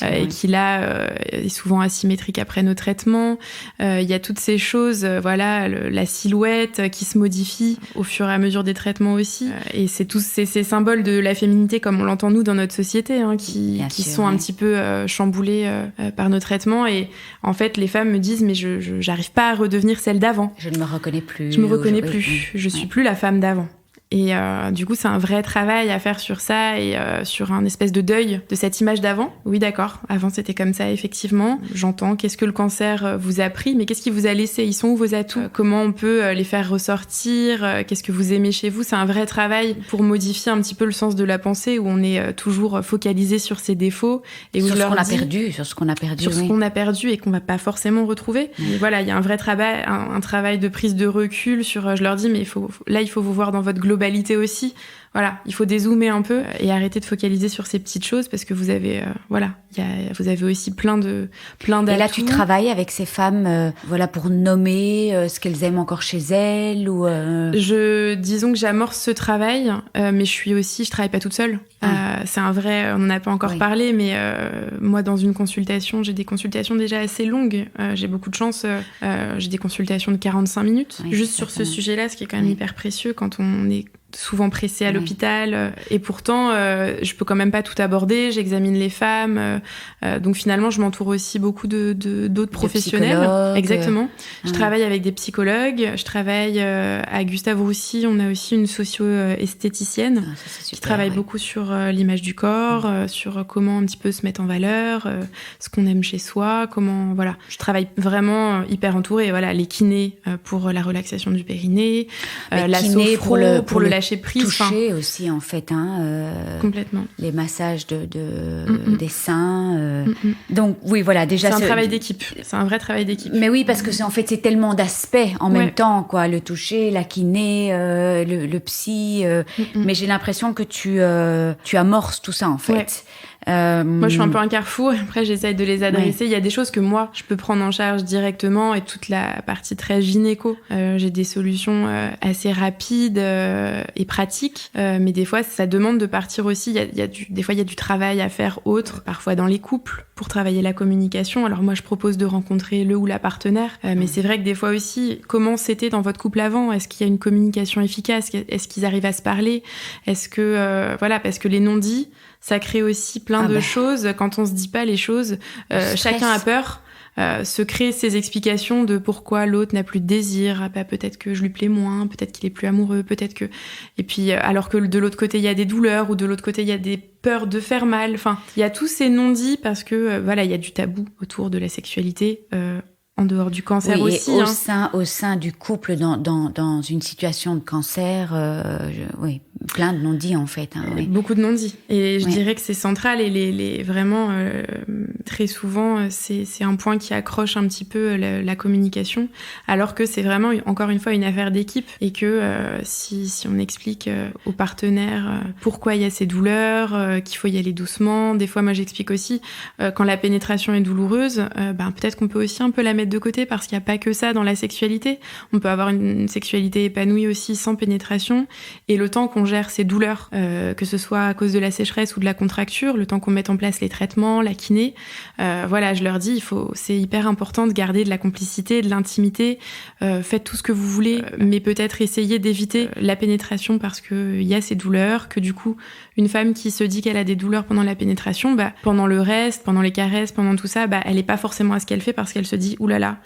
et qui là est souvent asymétrique après nos traitements. Il y a toutes ces choses, la silhouette qui se modifie au fur et à mesure des traitements aussi. Et c'est tous ces symboles de la féminité comme on l'entend nous dans notre société, qui sont un petit peu chamboulés par nos traitements. Et en fait, les femmes me disent mais je j'arrive pas à redevenir celle d'avant.
Je ne me reconnais plus.
Je me reconnais plus. Je suis plus la femme d'avant. Et du coup, c'est un vrai travail à faire sur ça et sur un espèce de deuil de cette image d'avant. Oui, d'accord, avant c'était comme ça, effectivement. J'entends, qu'est-ce que le cancer vous a pris, mais qu'est-ce qu'il vous a laissé ? Ils sont où vos atouts ? Comment on peut les faire ressortir ? Qu'est-ce que vous aimez chez vous ? C'est un vrai travail pour modifier un petit peu le sens de la pensée où on est toujours focalisé sur ses défauts. Et où
sur ce qu'on a perdu. Sur ce qu'on a perdu
et qu'on va pas forcément retrouver. Et voilà, il y a un vrai travail, un travail de prise de recul sur, je leur dis, mais il faut vous voir dans votre globalité aussi. Voilà, il faut dézoomer un peu et arrêter de focaliser sur ces petites choses parce que vous avez, vous avez aussi plein d'atouts.
Et là, tu travailles avec ces femmes, pour nommer ce qu'elles aiment encore chez elles ou.
Disons que j'amorce ce travail, mais je travaille pas toute seule. C'est un vrai, on n'en a pas encore parlé, mais moi, dans une consultation, j'ai des consultations déjà assez longues. J'ai beaucoup de chance. J'ai des consultations de 45 minutes juste sur ce sujet-là, ce qui est quand même hyper précieux quand on est souvent pressée à l'hôpital et pourtant je peux quand même pas tout aborder, j'examine les femmes donc finalement je m'entoure aussi beaucoup d'autres professionnels. Exactement. Je travaille avec des psychologues, je travaille à Gustave Roussy, on a aussi une socio-esthéticienne qui travaille beaucoup sur l'image du corps, sur comment un petit peu se mettre en valeur, ce qu'on aime chez soi, comment je travaille vraiment hyper entourée, les kinés pour la relaxation du périnée, la sophro pour le lâcher prise,
toucher aussi en fait
complètement
les massages des seins donc oui déjà
c'est un travail d'équipe, c'est un vrai travail d'équipe,
mais oui parce que c'est tellement d'aspects en même temps quoi, le toucher, la kiné, le psy mais j'ai l'impression que tu amorces tout ça en fait.
Moi, je suis un peu un carrefour. Après, j'essaye de les adresser. Il y a des choses que moi, je peux prendre en charge directement et toute la partie très gynéco. J'ai des solutions assez rapides et pratiques. Mais des fois, ça demande de partir aussi. Des fois, il y a du travail à faire autre, parfois dans les couples, pour travailler la communication. Alors moi, je propose de rencontrer le ou la partenaire. Mais c'est vrai que des fois aussi, comment c'était dans votre couple avant ? Est-ce qu'il y a une communication efficace ? Est-ce qu'ils arrivent à se parler ? Est-ce que, parce que les non-dits, ça crée aussi plein de choses. Quand on se dit pas les choses, chacun a peur, se crée ses explications de pourquoi l'autre n'a plus de désir. Peut-être que je lui plais moins, peut-être qu'il est plus amoureux, peut-être que... Et puis, alors que de l'autre côté, il y a des douleurs, ou de l'autre côté, il y a des peurs de faire mal. Enfin, il y a tous ces non-dits parce que, il y a du tabou autour de la sexualité, en dehors du cancer aussi.
Et au sein du couple, dans une situation de cancer, plein de non-dits en fait.
Beaucoup de non-dits. Et je dirais que c'est central et vraiment, très souvent, c'est un point qui accroche un petit peu la communication, alors que c'est vraiment, encore une fois, une affaire d'équipe et que si on explique aux partenaires pourquoi il y a ces douleurs, qu'il faut y aller doucement. Des fois, moi, j'explique aussi quand la pénétration est douloureuse, peut-être qu'on peut aussi un peu la mettre de côté parce qu'il n'y a pas que ça dans la sexualité. On peut avoir une sexualité épanouie aussi sans pénétration et le temps qu'on gère ces douleurs, que ce soit à cause de la sécheresse ou de la contracture, le temps qu'on mette en place les traitements, la kiné, je leur dis, c'est hyper important de garder de la complicité, de l'intimité, faites tout ce que vous voulez, mais peut-être essayer d'éviter la pénétration parce qu'il y a ces douleurs, que du coup, une femme qui se dit qu'elle a des douleurs pendant la pénétration, pendant le reste, pendant les caresses, pendant tout ça, elle n'est pas forcément à ce qu'elle fait parce qu'elle se dit, oulala,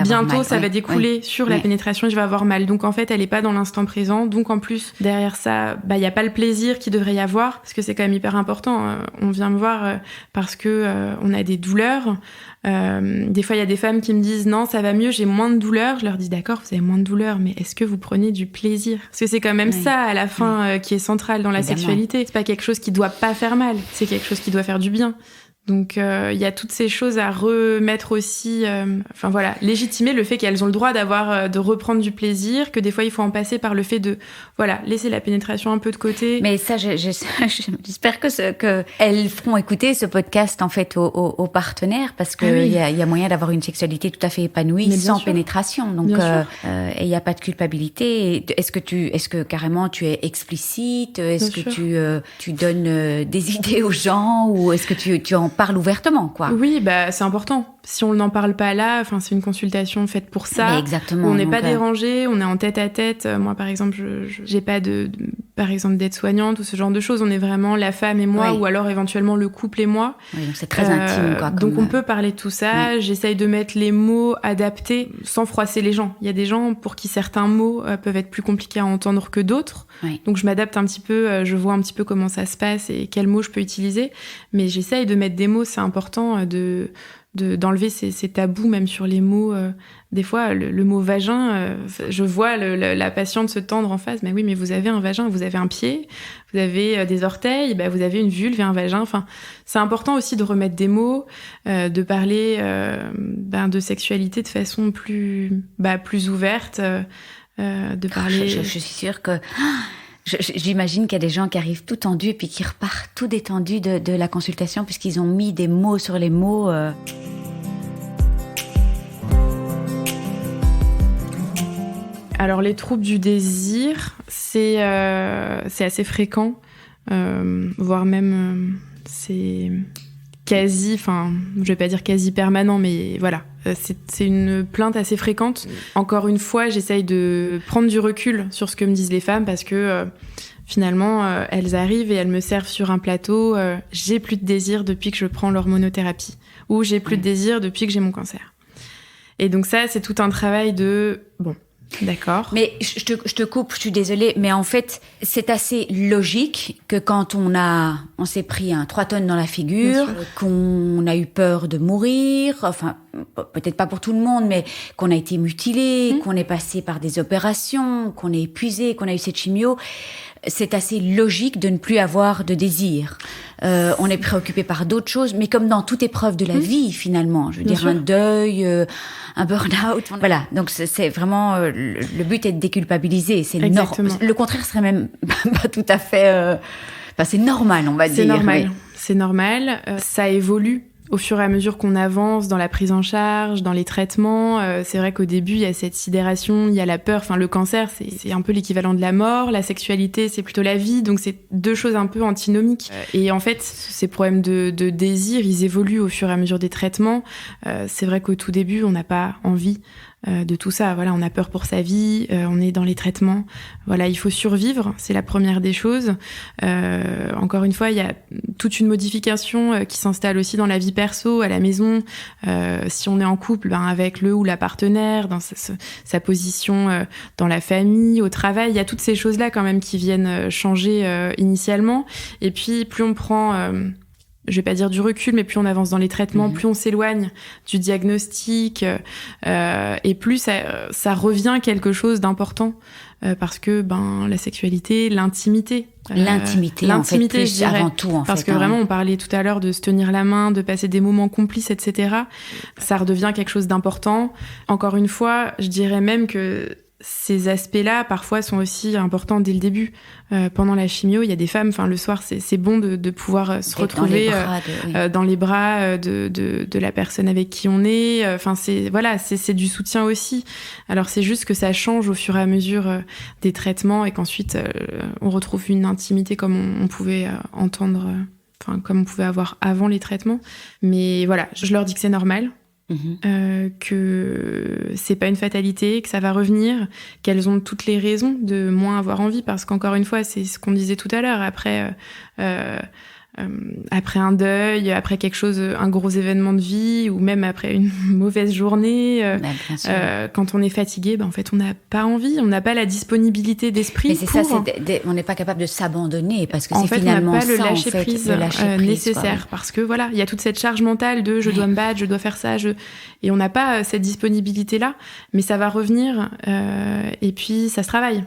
bientôt ça va découler sur la pénétration et je vais avoir mal. Donc en fait, elle n'est pas dans l'instant présent. Donc en plus, derrière ça, il n'y a pas le plaisir qu'il devrait y avoir, parce que c'est quand même hyper important. On vient me voir parce que on on a des douleurs. Des fois, il y a des femmes qui me disent « Non, ça va mieux, j'ai moins de douleurs. » Je leur dis « D'accord, vous avez moins de douleurs, mais est-ce que vous prenez du plaisir ?» Parce que c'est quand même ça, à la fin, qui est central dans la sexualité. C'est pas quelque chose qui doit pas faire mal, c'est quelque chose qui doit faire du bien. Donc il y a toutes ces choses à remettre aussi, légitimer le fait qu'elles ont le droit de reprendre du plaisir, que des fois il faut en passer par le fait de laisser la pénétration un peu de côté.
Mais ça, j'espère que elles feront écouter ce podcast en fait aux partenaires, parce que il y a moyen d'avoir une sexualité tout à fait épanouie sans pénétration. Donc et il y a pas de culpabilité. Est-ce que carrément tu es explicite? Est-ce que tu donnes des idées aux gens, ou est-ce que tu en parles ouvertement, quoi?
Oui, c'est important. Si on n'en parle pas là, c'est une consultation faite pour ça.
Exactement.
On n'est pas dérangé, on est en tête à tête. Moi, par exemple, j'ai pas par exemple, d'aide-soignante ou ce genre de choses. On est vraiment la femme et moi, ou alors éventuellement le couple et moi.
Oui, donc c'est très intime, quoi.
Donc on peut parler de tout ça. Oui. J'essaye de mettre les mots adaptés sans froisser les gens. Il y a des gens pour qui certains mots peuvent être plus compliqués à entendre que d'autres. Oui. Donc je m'adapte un petit peu, je vois un petit peu comment ça se passe et quels mots je peux utiliser. Mais j'essaye de mettre des mots, c'est important d'enlever ces tabous, même sur les mots. Des fois, le mot vagin, je vois la patiente se tendre en face. Mais oui, mais vous avez un vagin, vous avez un pied, vous avez des orteils, vous avez une vulve et un vagin. Enfin, c'est important aussi de remettre des mots, de parler de sexualité de façon plus ouverte, de parler.
Je suis sûre que. J'imagine qu'il y a des gens qui arrivent tout tendus et puis qui repartent tout détendus de la consultation, puisqu'ils ont mis des mots sur les mots.
Alors, les troubles du désir, c'est assez fréquent, voire même c'est quasi, je vais pas dire quasi permanent, mais voilà. C'est une plainte assez fréquente. Encore une fois, j'essaye de prendre du recul sur ce que me disent les femmes, parce que finalement, elles arrivent et elles me servent sur un plateau. J'ai plus de désir depuis que je prends l'hormonothérapie, ou j'ai plus de désir depuis que j'ai mon cancer. Et donc ça, c'est tout un travail de... Bon, d'accord.
Mais je te coupe, je suis désolée, mais en fait, c'est assez logique que quand on s'est pris 3 tonnes dans la figure, qu'on a eu peur de mourir, enfin, peut-être pas pour tout le monde, mais qu'on a été mutilé, qu'on est passé par des opérations, qu'on est épuisé, qu'on a eu cette chimio, c'est assez logique de ne plus avoir de désir. On est préoccupé par d'autres choses, mais comme dans toute épreuve de la vie, finalement. Je veux dire, un deuil, un burn-out. Voilà. Donc, c'est vraiment, le but est de déculpabiliser. C'est le contraire serait même pas tout à fait, c'est normal, on va dire.
C'est normal. Oui. C'est normal. Ça évolue au fur et à mesure qu'on avance dans la prise en charge, dans les traitements. C'est vrai qu'au début, il y a cette sidération, il y a la peur. Enfin, le cancer, c'est un peu l'équivalent de la mort. La sexualité, c'est plutôt la vie. Donc, c'est 2 choses un peu antinomiques. Et en fait, ces problèmes de désir, ils évoluent au fur et à mesure des traitements. C'est vrai qu'au tout début, on n'a pas envie de tout ça. Voilà, on a peur pour sa vie, on est dans les traitements. Voilà, il faut survivre, c'est la première des choses. Encore une fois, il y a toute une modification qui s'installe aussi dans la vie perso, à la maison. Si on est en couple, avec le ou la partenaire, dans sa position dans la famille, au travail, il y a toutes ces choses-là quand même qui viennent changer initialement. Et puis, plus on prend... je vais pas dire du recul, mais plus on avance dans les traitements, plus on s'éloigne du diagnostic, et plus ça revient quelque chose d'important, parce que la sexualité, l'intimité,
en fait, plus
je dirais,
avant tout,
parce que vraiment, on parlait tout à l'heure de se tenir la main, de passer des moments complices, etc. Ça redevient quelque chose d'important. Encore une fois, je dirais même que ces aspects-là, parfois, sont aussi importants dès le début. Pendant la chimio, il y a des femmes, le soir, c'est bon de pouvoir se retrouver dans les bras de la personne avec qui on est. C'est du soutien aussi. Alors, c'est juste que ça change au fur et à mesure des traitements, et qu'ensuite, on retrouve une intimité comme on pouvait entendre, comme on pouvait avoir avant les traitements. Mais voilà, je leur dis que c'est normal. Que c'est pas une fatalité, que ça va revenir, qu'elles ont toutes les raisons de moins avoir envie, parce qu'encore une fois, c'est ce qu'on disait tout à l'heure. Après, après un deuil, après quelque chose, un gros événement de vie, ou même après une mauvaise journée, quand on est fatigué, en fait, on n'a pas envie, on n'a pas la disponibilité d'esprit.
Mais c'est
pour...
ça, on n'est pas capable de s'abandonner parce que
en
c'est
fait,
finalement
on n'a pas
ça,
le lâcher prise, nécessaire,
quoi.
parce que voilà, il y a toute cette charge mentale de je dois me battre, je dois faire ça, et on n'a pas cette disponibilité-là, mais ça va revenir, et puis ça se travaille.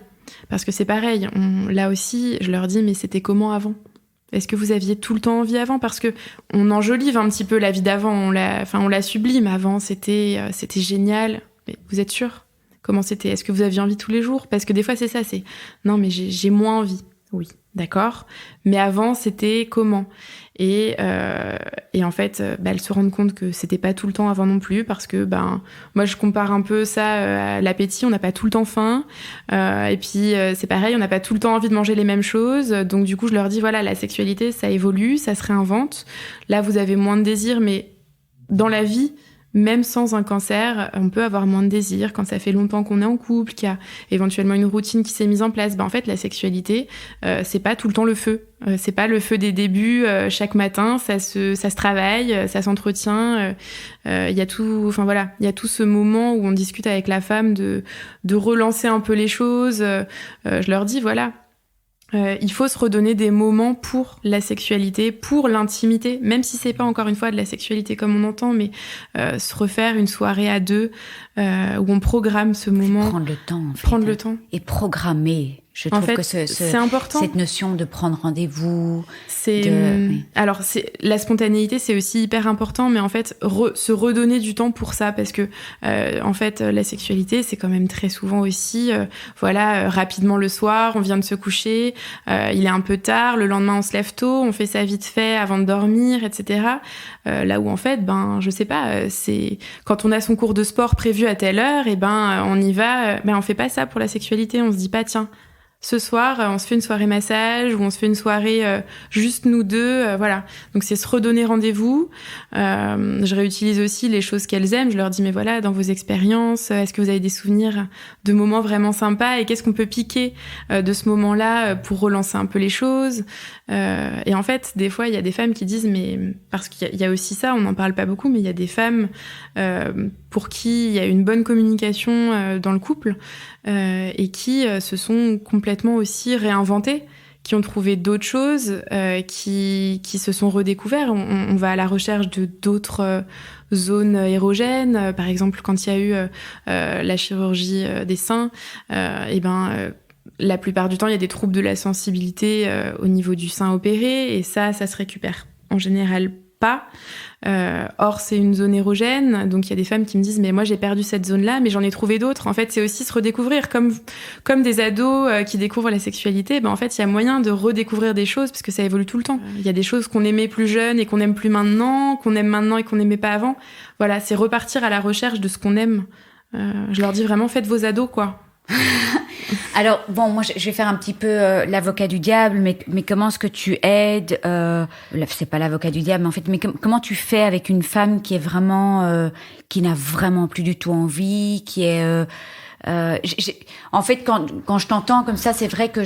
Parce que c'est pareil, là aussi, je leur dis, mais c'était comment avant ? Est-ce que vous aviez tout le temps envie avant ? Parce que on enjolive un petit peu la vie d'avant, on la sublime. Avant, c'était génial. Mais vous êtes sûr ? Comment c'était ? Est-ce que vous aviez envie tous les jours ? Parce que des fois, c'est ça, c'est non, mais j'ai moins envie. Oui, d'accord. Mais avant, c'était comment ? Et en fait, elles se rendent compte que c'était pas tout le temps avant non plus, parce que moi je compare un peu ça à l'appétit, on n'a pas tout le temps faim, et puis c'est pareil, on n'a pas tout le temps envie de manger les mêmes choses, donc du coup je leur dis voilà, la sexualité ça évolue, ça se réinvente, là vous avez moins de désir, mais dans la vie, même sans un cancer, on peut avoir moins de désir quand ça fait longtemps qu'on est en couple, qu'il y a éventuellement une routine qui s'est mise en place. En fait, la sexualité, c'est pas tout le temps le feu. C'est pas le feu des débuts chaque matin. Ça se travaille, ça s'entretient. Il y a tout. Enfin voilà, il y a tout ce moment où on discute avec la femme de relancer un peu les choses. Je leur dis voilà. Il faut se redonner des moments pour la sexualité, pour l'intimité, même si c'est pas encore une fois de la sexualité comme on entend, mais se refaire une soirée à deux où on programme ce moment.
Prendre le temps, en fait.
Prendre le temps.
Et programmer. Je trouve que
c'est important.
Cette notion de prendre rendez-vous.
Alors, la spontanéité, c'est aussi hyper important, mais en fait, se redonner du temps pour ça, parce que, en fait, la sexualité, c'est quand même très souvent aussi, rapidement le soir, on vient de se coucher, il est un peu tard, le lendemain, on se lève tôt, on fait ça vite fait avant de dormir, etc. Là où, en fait, je sais pas, c'est quand on a son cours de sport prévu à telle heure, et on y va, on fait pas ça pour la sexualité, on se dit pas, tiens, ce soir, on se fait une soirée massage ou on se fait une soirée juste nous deux, voilà. Donc c'est se redonner rendez-vous. Je réutilise aussi les choses qu'elles aiment. Je leur dis mais voilà, dans vos expériences, est-ce que vous avez des souvenirs de moments vraiment sympas et qu'est-ce qu'on peut piquer de ce moment-là pour relancer un peu les choses. Et en fait, des fois, il y a des femmes qui disent mais parce qu'il y a aussi ça, on n'en parle pas beaucoup, mais il y a des femmes pour qui il y a une bonne communication dans le couple et qui se sont complètement aussi réinventées, qui ont trouvé d'autres choses, qui se sont redécouverts. On va à la recherche de d'autres zones érogènes. Par exemple, quand il y a eu la chirurgie des seins, la plupart du temps, il y a des troubles de la sensibilité au niveau du sein opéré, et ça se récupère en général pas. Or, c'est une zone érogène, donc il y a des femmes qui me disent mais moi j'ai perdu cette zone-là, mais j'en ai trouvé d'autres. En fait, c'est aussi se redécouvrir, comme des ados qui découvrent la sexualité. En fait, il y a moyen de redécouvrir des choses parce que ça évolue tout le temps. Il y a des choses qu'on aimait plus jeune et qu'on aime plus maintenant, qu'on aime maintenant et qu'on n'aimait pas avant. Voilà, c'est repartir à la recherche de ce qu'on aime. Je leur dis vraiment faites vos ados, quoi.
Alors, bon, moi, je vais faire un petit peu l'avocat du diable, mais comment est-ce que tu aides c'est pas l'avocat du diable, mais en fait, mais comment tu fais avec une femme qui est vraiment, qui n'a vraiment plus du tout envie, qui est... en fait, quand je t'entends comme ça, c'est vrai que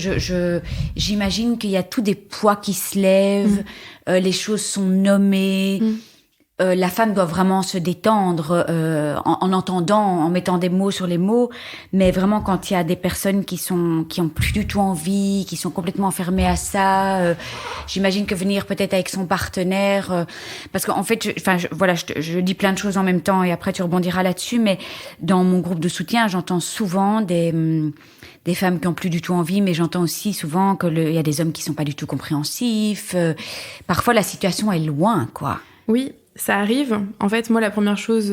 j'imagine qu'il y a tous des poids qui se lèvent, les choses sont nommées... la femme doit vraiment se détendre en entendant, en mettant des mots sur les mots, mais vraiment quand il y a des personnes qui ont plus du tout envie, qui sont complètement enfermées à ça, j'imagine que venir peut-être avec son partenaire, parce qu'en fait, je dis plein de choses en même temps et après tu rebondiras là-dessus, mais dans mon groupe de soutien, j'entends souvent des femmes qui ont plus du tout envie, mais j'entends aussi souvent il y a des hommes qui sont pas du tout compréhensifs. Parfois, la situation est loin, quoi.
Oui. Ça arrive. En fait, moi, la première chose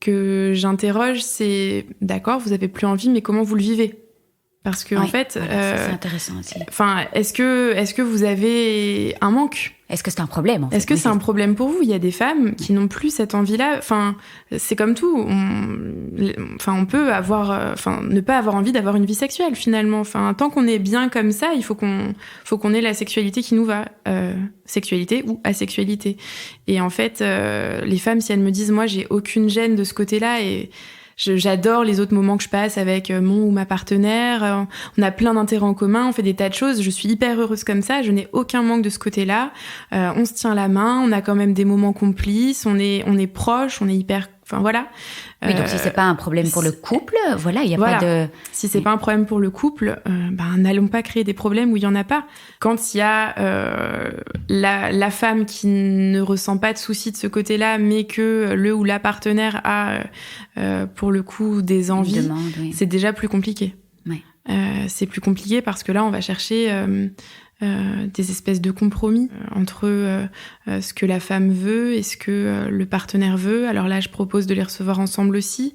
que j'interroge, c'est d'accord, vous avez plus envie, mais comment vous le vivez ? Parce que en fait,
voilà, ça, c'est intéressant aussi.
Enfin, est-ce que vous avez un manque ?
Est-ce que c'est un problème en fait ?
Est-ce que c'est un problème pour vous ? Il y a des femmes qui n'ont plus cette envie-là. Enfin, c'est comme tout. On peut ne pas avoir envie d'avoir une vie sexuelle finalement. Enfin, tant qu'on est bien comme ça, il faut qu'on ait la sexualité qui nous va, sexualité ou asexualité. Et en fait, les femmes, si elles me disent, moi, j'ai aucune gêne de ce côté-là, et j'adore les autres moments que je passe avec mon ou ma partenaire. On a plein d'intérêts en commun, on fait des tas de choses. Je suis hyper heureuse comme ça. Je n'ai aucun manque de ce côté-là. On se tient la main, on a quand même des moments complices, on est proches, on est hyper... Enfin, voilà.
Oui, donc si c'est pas un problème pour le couple, voilà, il y a pas de...
Si c'est pas un problème pour le couple, n'allons pas créer des problèmes où il y en a pas. Quand il y a la femme qui ne ressent pas de soucis de ce côté-là, mais que le ou la partenaire a, pour le coup, des envies, c'est déjà plus compliqué.
Oui.
C'est plus compliqué parce que là, on va chercher... des espèces de compromis entre ce que la femme veut et ce que le partenaire veut. Alors là, je propose de les recevoir ensemble aussi.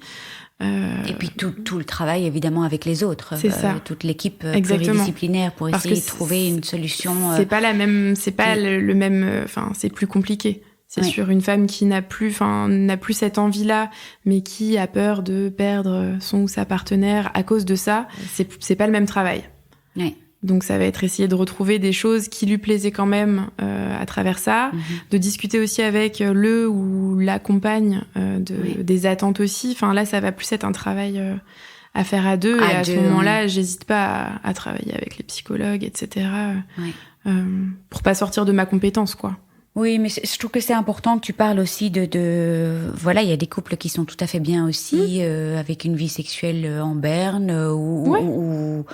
Et puis tout le travail, évidemment, avec les autres.
C'est ça.
Toute l'équipe pluridisciplinaire pour essayer de trouver une solution.
C'est pas la même, c'est pas le même, enfin, c'est plus compliqué. C'est sûr, une femme qui n'a plus cette envie-là, mais qui a peur de perdre son ou sa partenaire à cause de ça, c'est pas le même travail.
Oui.
Donc ça va être essayer de retrouver des choses qui lui plaisaient quand même à travers ça, de discuter aussi avec le ou la compagne des attentes aussi. Enfin là, ça va plus être un travail à faire à deux. Et à ce moment-là, j'hésite pas à travailler avec les psychologues, etc. Pour pas sortir de ma compétence, quoi.
Oui, mais je trouve que c'est important que tu parles aussi voilà, il y a des couples qui sont tout à fait bien aussi, avec une vie sexuelle en berne, ou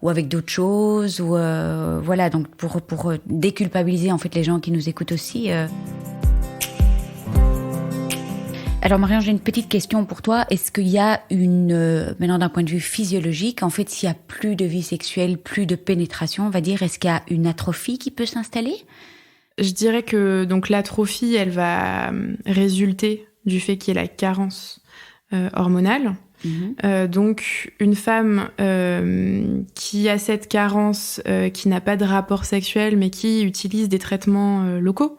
avec d'autres choses, ou voilà, donc pour déculpabiliser en fait les gens qui nous écoutent aussi. Alors Marion, j'ai une petite question pour toi. Est-ce qu'il y a maintenant d'un point de vue physiologique, en fait, s'il y a plus de vie sexuelle, plus de pénétration, on va dire, est-ce qu'il y a une atrophie qui peut s'installer ?
Je dirais que donc l'atrophie, elle va résulter du fait qu'il y ait la carence hormonale. Donc une femme qui a cette carence, qui n'a pas de rapport sexuel, mais qui utilise des traitements locaux,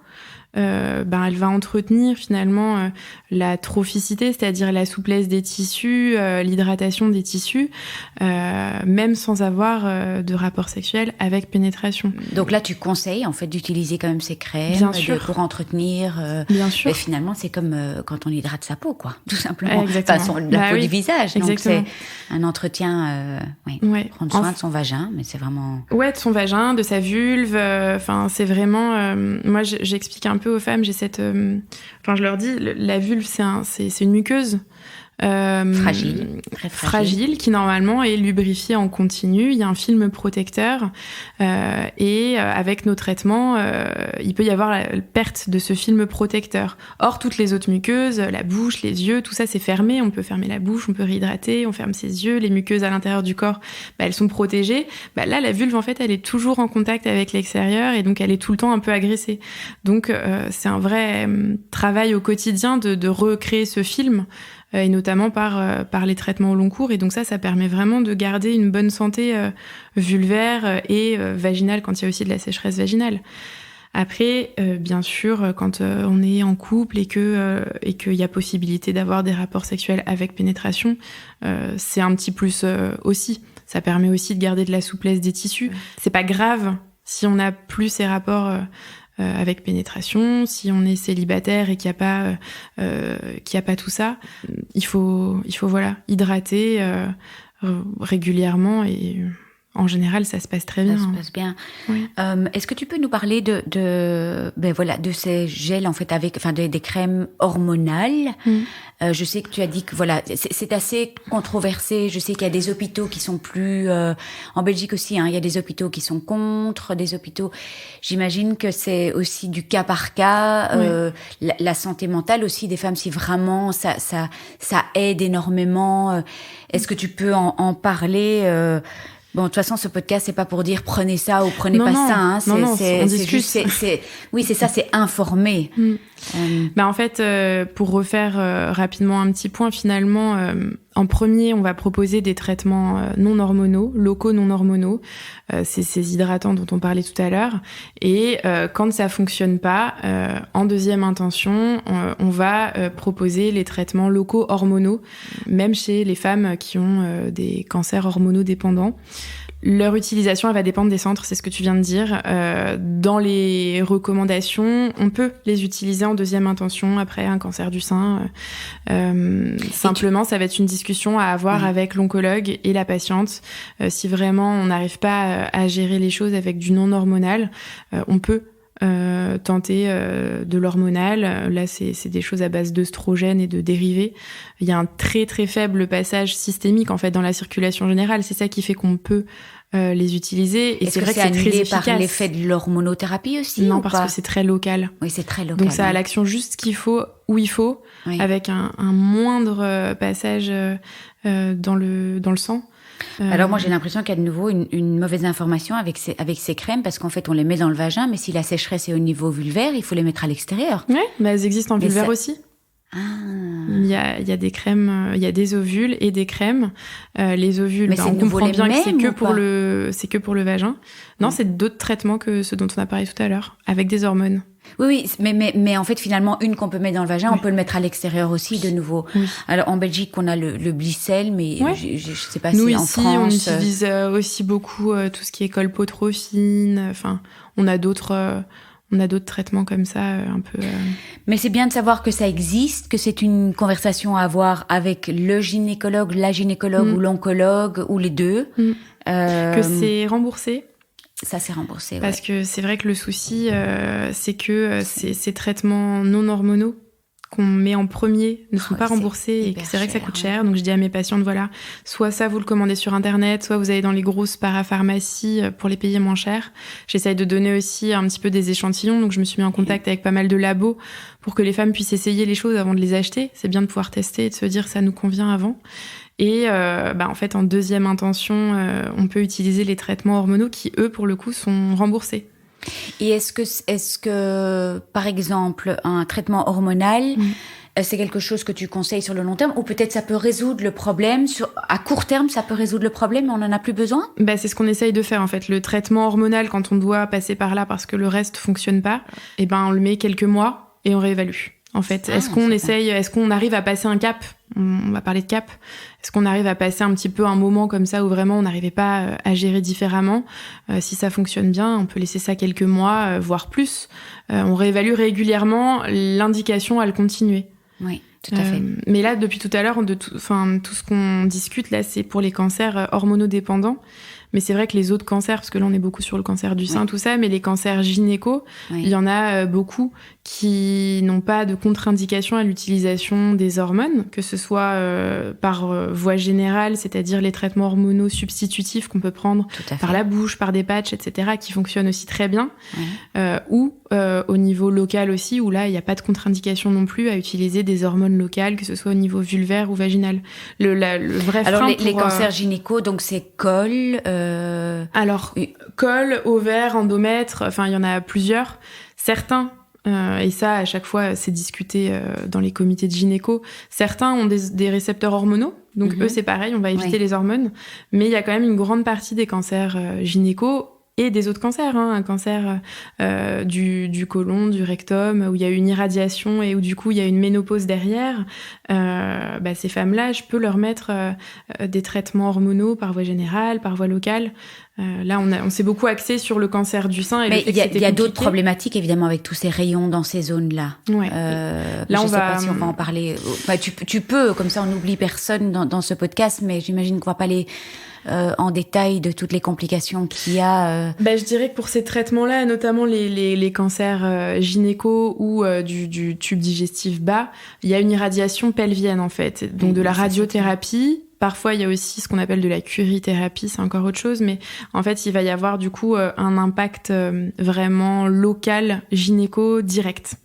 elle va entretenir finalement la trophicité, c'est-à-dire la souplesse des tissus, l'hydratation des tissus, même sans avoir de rapport sexuel avec pénétration.
Donc là, tu conseilles en fait d'utiliser quand même ces crèmes pour entretenir.
Bien sûr.
Mais finalement, c'est comme quand on hydrate sa peau, quoi, tout simplement.
Exactement.
La peau du visage.
Exactement.
Donc c'est un entretien, prendre soin de son vagin, mais c'est vraiment.
Ouais, de son vagin, de sa vulve. Enfin, c'est vraiment. Moi, j'explique un peu aux femmes, j'ai cette... je leur dis, la vulve, c'est une muqueuse.
Fragile, très
fragile, qui normalement est lubrifiée en continu. Il y a un film protecteur et avec nos traitements, il peut y avoir la perte de ce film protecteur. Or, toutes les autres muqueuses, la bouche, les yeux, tout ça c'est fermé. On peut fermer la bouche, on peut réhydrater, on ferme ses yeux. Les muqueuses à l'intérieur du corps, elles sont protégées. Là, la vulve, en fait, elle est toujours en contact avec l'extérieur et donc elle est tout le temps un peu agressée. Donc, c'est un vrai travail au quotidien de recréer ce film. Et notamment par les traitements au long cours. Et donc ça permet vraiment de garder une bonne santé vulvaire et vaginale quand il y a aussi de la sécheresse vaginale. Après, bien sûr, quand on est en couple et qu'il y a possibilité d'avoir des rapports sexuels avec pénétration, c'est un petit plus aussi. Ça permet aussi de garder de la souplesse des tissus. C'est pas grave si on n'a plus ces rapports avec pénétration, si on est célibataire et qu'il n'y a pas tout ça, il faut voilà, hydrater régulièrement et en général, ça se passe très bien.
Ça se passe bien.
Oui.
Est-ce que tu peux nous parler de ces gels en fait des crèmes hormonales? Je sais que tu as dit que voilà, c'est assez controversé. Je sais qu'il y a des hôpitaux qui sont plus en Belgique aussi. Il y a des hôpitaux qui sont contre, des hôpitaux. J'imagine que c'est aussi du cas par cas. La santé mentale aussi des femmes, si vraiment ça aide énormément. Est-ce que tu peux en parler? Bon, de toute façon, ce podcast, c'est pas pour dire prenez ça ou prenez pas ça.
On discute.
Oui, c'est ça, c'est informer.
En fait, pour refaire rapidement un petit point, finalement, en premier, on va proposer des traitements non hormonaux, locaux non hormonaux. C'est ces hydratants dont on parlait tout à l'heure. Et quand ça fonctionne pas, en deuxième intention, on va proposer les traitements locaux hormonaux, même chez les femmes qui ont des cancers hormonodépendants. Leur utilisation, elle va dépendre des centres, c'est ce que tu viens de dire. Dans les recommandations, on peut les utiliser en deuxième intention après un cancer du sein. Simplement, ça va être une discussion à avoir avec l'oncologue et la patiente. Si vraiment on n'arrive pas à gérer les choses avec du non hormonal, on peut tenter de l'hormonal. Là, c'est des choses à base d'œstrogènes et de dérivés. Il y a un très très faible passage systémique en fait dans la circulation générale. C'est ça qui fait qu'on peut les utiliser. Et
c'est
vrai que c'est très efficace.
Par l'effet de l'hormonothérapie aussi?
Non, parce que c'est très local.
Oui, c'est très local.
Donc ça a l'action juste qu'il faut, où il faut, avec un moindre passage dans le sang.
Alors moi j'ai l'impression qu'il y a de nouveau une mauvaise information avec ces crèmes, parce qu'en fait on les met dans le vagin, mais si la sécheresse est au niveau vulvaire, il faut les mettre à l'extérieur.
Ouais, elles existent en vulvaire aussi. Il y a des crèmes, il y a des ovules et des crèmes. Les ovules,
mais
on comprend bien que c'est que pour le vagin. Non, c'est d'autres traitements que ceux dont on a parlé tout à l'heure, avec des hormones.
Oui, mais en fait, finalement, une qu'on peut mettre dans le vagin, on peut le mettre à l'extérieur aussi, de nouveau. Oui. Alors, en Belgique, on a le Blicel, mais je sais pas si en France... Nous,
ici, on utilise aussi beaucoup tout ce qui est colpotrophine. Enfin, on a d'autres traitements comme ça, un peu...
Mais c'est bien de savoir que ça existe, que c'est une conversation à avoir avec le gynécologue, la gynécologue ou l'oncologue, ou les deux.
Que c'est remboursé.
Ça, c'est remboursé,
Parce que c'est vrai que le souci, c'est que ces traitements non hormonaux qu'on met en premier ne sont pas remboursés et que c'est vrai que ça coûte cher. Donc je dis à mes patientes, voilà, soit ça vous le commandez sur Internet, soit vous allez dans les grosses parapharmacies pour les payer moins cher. J'essaye de donner aussi un petit peu des échantillons, donc je me suis mis en contact avec pas mal de labos pour que les femmes puissent essayer les choses avant de les acheter. C'est bien de pouvoir tester et de se dire ça nous convient avant. Et en fait, en deuxième intention, on peut utiliser les traitements hormonaux qui, eux, pour le coup, sont remboursés.
Et est-ce que, par exemple, un traitement hormonal, c'est quelque chose que tu conseilles sur le long terme, ou peut-être ça peut résoudre le problème à court terme, ça peut résoudre le problème, mais on n'en a plus besoin? C'est
ce qu'on essaye de faire, en fait. Le traitement hormonal, quand on doit passer par là parce que le reste fonctionne pas, on le met quelques mois et on réévalue. En fait, est-ce qu'on arrive à passer un cap? On va parler de cap. Est-ce qu'on arrive à passer un petit peu un moment comme ça où vraiment on n'arrivait pas à gérer différemment? Si ça fonctionne bien, on peut laisser ça quelques mois, voire plus. On réévalue régulièrement l'indication à le continuer.
Oui, tout à fait.
Mais là, depuis tout à l'heure, tout ce qu'on discute là, c'est pour les cancers hormonodépendants. Mais c'est vrai que les autres cancers, parce que là on est beaucoup sur le cancer du sein, tout ça, mais les cancers gynéco, il y en a beaucoup qui n'ont pas de contre-indication à l'utilisation des hormones, que ce soit par voie générale, c'est-à-dire les traitements hormonaux substitutifs qu'on peut prendre par la bouche, par des patchs, etc., qui fonctionnent aussi très bien, ou au niveau local aussi, où là il n'y a pas de contre-indication non plus à utiliser des hormones locales, que ce soit au niveau vulvaire ou vaginal. Le vrai frein.
Alors les cancers gynéco, donc c'est col...
Alors, col, ovaire, endomètre, il y en a plusieurs. Certains, et ça, à chaque fois, c'est discuté dans les comités de gynéco, certains ont des récepteurs hormonaux. Donc, eux, c'est pareil, on va éviter les hormones. Mais il y a quand même une grande partie des cancers gynéco et des autres cancers, un cancer du côlon, du rectum, où il y a une irradiation et où du coup il y a une ménopause derrière, ces femmes-là, je peux leur mettre des traitements hormonaux par voie générale, par voie locale. Là, on s'est beaucoup axé sur le cancer du sein.
Mais il y a d'autres problématiques, évidemment, avec tous ces rayons dans ces zones-là.
Ouais.
Là, je ne sais pas si on va en parler. Tu peux, comme ça on n'oublie personne dans ce podcast, mais j'imagine qu'on va pas aller en détail de toutes les complications qu'il y a.
Je dirais que pour ces traitements-là, notamment les cancers gynéco ou du tube digestif bas, il y a une irradiation pelvienne en fait, donc de la radiothérapie. Parfois, il y a aussi ce qu'on appelle de la curithérapie, c'est encore autre chose, mais en fait, il va y avoir du coup un impact vraiment local gynéco direct.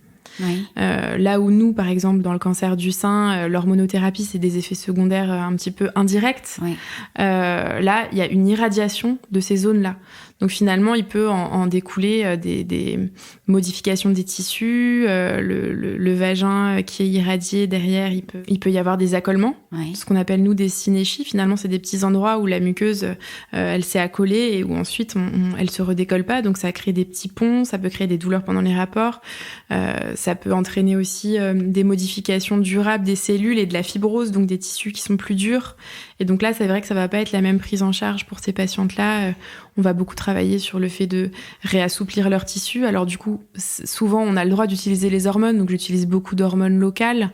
Oui.
Là où nous, par exemple, dans le cancer du sein, l'hormonothérapie, c'est des effets secondaires un petit peu indirects.
Oui.
Là, il y a une irradiation de ces zones-là. Donc finalement, il peut en découler des modifications des tissus, le vagin qui est irradié derrière, il peut y avoir des accolements, ce qu'on appelle nous des synéchies. Finalement, c'est des petits endroits où la muqueuse, elle s'est accolée et où ensuite elle se redécolle pas. Donc ça crée des petits ponts, ça peut créer des douleurs pendant les rapports. Ça peut entraîner aussi des modifications durables des cellules et de la fibrose, donc des tissus qui sont plus durs. Et donc là, c'est vrai que ça va pas être la même prise en charge pour ces patientes-là. On va beaucoup travailler sur le fait de réassouplir leurs tissus. Alors du coup, souvent, on a le droit d'utiliser les hormones, donc j'utilise beaucoup d'hormones locales.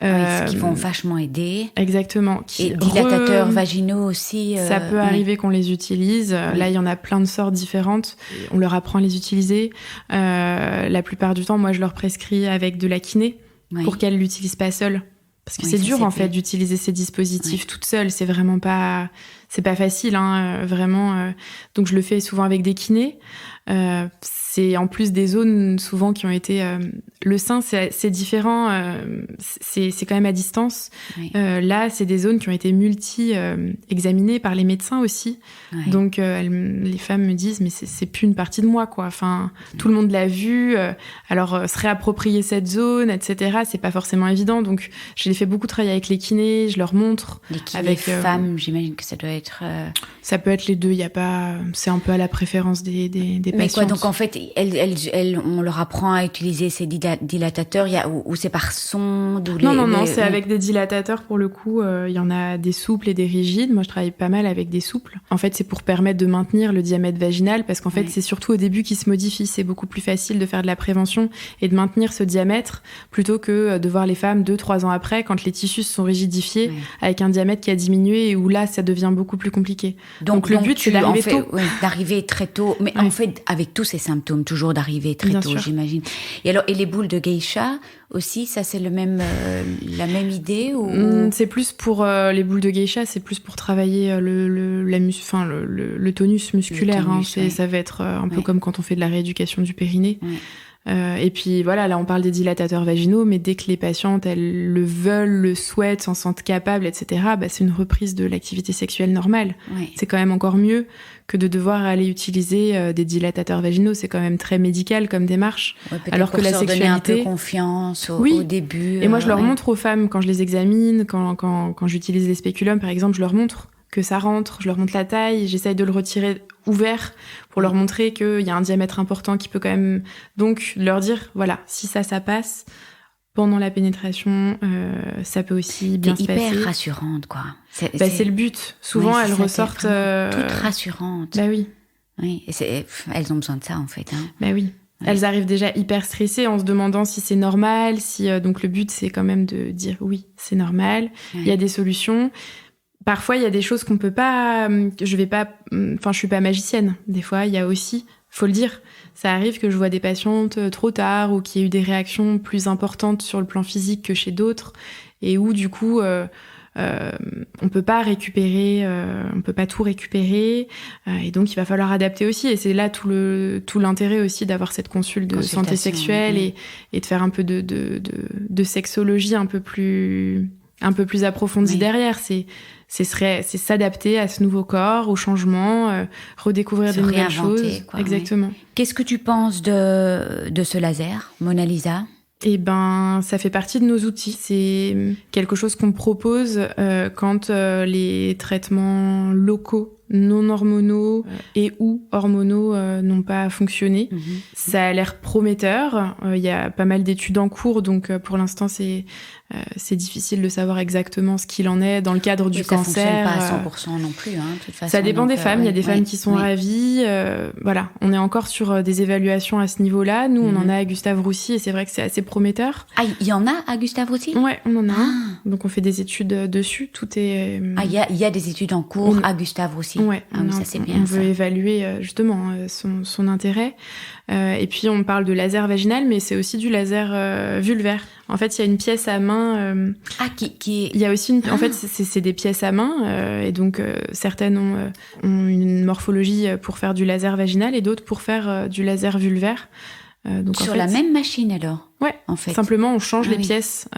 Ce qui vont vachement aider.
Exactement.
Et dilatateurs vaginaux aussi.
Ça peut arriver qu'on les utilise. Là, il y en a plein de sortes différentes. On leur apprend à les utiliser. La plupart du temps, moi, je leur prescris avec de la kiné pour qu'elles l'utilisent pas seules. Parce que c'est dur, en fait, d'utiliser ces dispositifs toute seule. C'est vraiment pas... C'est pas facile, hein, vraiment. Donc, je le fais souvent avec des kinés. C'est en plus des zones, souvent, qui ont été... Le sein, c'est différent. C'est quand même à distance. Là, c'est des zones qui ont été examinées par les médecins aussi. Donc, les femmes me disent, mais c'est plus une partie de moi, quoi. Enfin, tout le monde l'a vu. Alors, se réapproprier cette zone, etc., c'est pas forcément évident. Donc, je les fais beaucoup travailler avec les kinés. Je leur montre.
Les kinés femmes, j'imagine que ça doit être...
Ça peut être les deux. Il y a pas... C'est un peu à la préférence des patientes.
Mais quoi, donc en fait, on leur apprend à utiliser ces dilatateurs, ou c'est par sonde ou
Non, c'est avec des dilatateurs pour le coup. Il y en a des souples et des rigides. Moi, je travaille pas mal avec des souples. En fait, c'est pour permettre de maintenir le diamètre vaginal parce qu'en fait, c'est surtout au début qu'il se modifie. C'est beaucoup plus facile de faire de la prévention et de maintenir ce diamètre plutôt que de voir les femmes 2-3 ans après quand les tissus se sont rigidifiés avec un diamètre qui a diminué et où là, ça devient beaucoup plus compliqué. Donc le but, c'est d'arriver tôt.
D'arriver très tôt. Mais en fait, avec tous ces symptômes, toujours d'arriver très tôt, j'imagine. Et les boules de geisha aussi, ça c'est la même idée ou...
C'est plus pour les boules de geisha, c'est plus pour travailler le tonus musculaire. Ça va être un peu comme quand on fait de la rééducation du périnée. Et puis voilà, là on parle des dilatateurs vaginaux, mais dès que les patientes elles le veulent, le souhaitent, s'en sentent capables, etc., c'est une reprise de l'activité sexuelle normale. C'est quand même encore mieux que de devoir aller utiliser des dilatateurs vaginaux. C'est quand même très médical comme démarche. Alors que la sexualité,
donner un peu confiance au début.
Et moi je leur montre aux femmes quand je les examine, quand j'utilise les spéculums par exemple, je leur montre que ça rentre, je leur montre la taille, j'essaye de le retirer ouvert pour leur montrer qu'il y a un diamètre important qui peut quand même... Donc, leur dire, voilà, si ça passe, pendant la pénétration, ça peut aussi bien se passer.
T'es hyper rassurante, quoi.
C'est le but. Souvent, elles ressortent...
toutes rassurantes.
Bah oui.
Oui, elles ont besoin de ça, en fait. Hein.
Bah oui. Elles arrivent déjà hyper stressées en se demandant si c'est normal, donc le but, c'est quand même de dire, oui, c'est normal, il y a des solutions... Parfois, il y a des choses qu'on peut pas... je suis pas magicienne. Des fois, il y a aussi, faut le dire, ça arrive que je vois des patientes trop tard ou qu'il y ait eu des réactions plus importantes sur le plan physique que chez d'autres et où, du coup, on peut pas récupérer, on peut pas tout récupérer et donc il va falloir adapter aussi. Et c'est là tout l'intérêt aussi d'avoir cette consulte de santé sexuelle et de faire un peu de sexologie un peu plus approfondie derrière. C'est s'adapter à ce nouveau corps, au changement, redécouvrir de nouvelles choses.
Quoi,
exactement.
Qu'est-ce que tu penses de ce laser, Mona Lisa ?
Ça fait partie de nos outils. C'est quelque chose qu'on propose quand les traitements locaux, non hormonaux et ou hormonaux n'ont pas fonctionné. Ça a l'air prometteur. Il y a pas mal d'études en cours, donc pour l'instant, c'est difficile de savoir exactement ce qu'il en est dans le cadre du cancer.
Ça fonctionne pas à 100% non plus, de toute façon.
Ça dépend des femmes. Il y a des femmes qui sont ravies. Voilà, on est encore sur des évaluations à ce niveau-là. Nous, on en a à Gustave Roussy et c'est vrai que c'est assez prometteur.
Ah, il y en a à Gustave Roussy ?
Ouais, on en a un. Donc on fait des études dessus. Tout est...
il y a des études en cours à Gustave Roussy.
Ouais,
ça c'est bien.
On veut évaluer justement son intérêt. Et puis on parle de laser vaginal, mais c'est aussi du laser vulvaire. En fait, il y a une pièce à main. Il y a aussi en fait, c'est des pièces à main, et donc certaines ont une morphologie pour faire du laser vaginal et d'autres pour faire du laser vulvaire. Donc,
sur la même machine alors?
Ouais,
en fait.
Simplement on change les pièces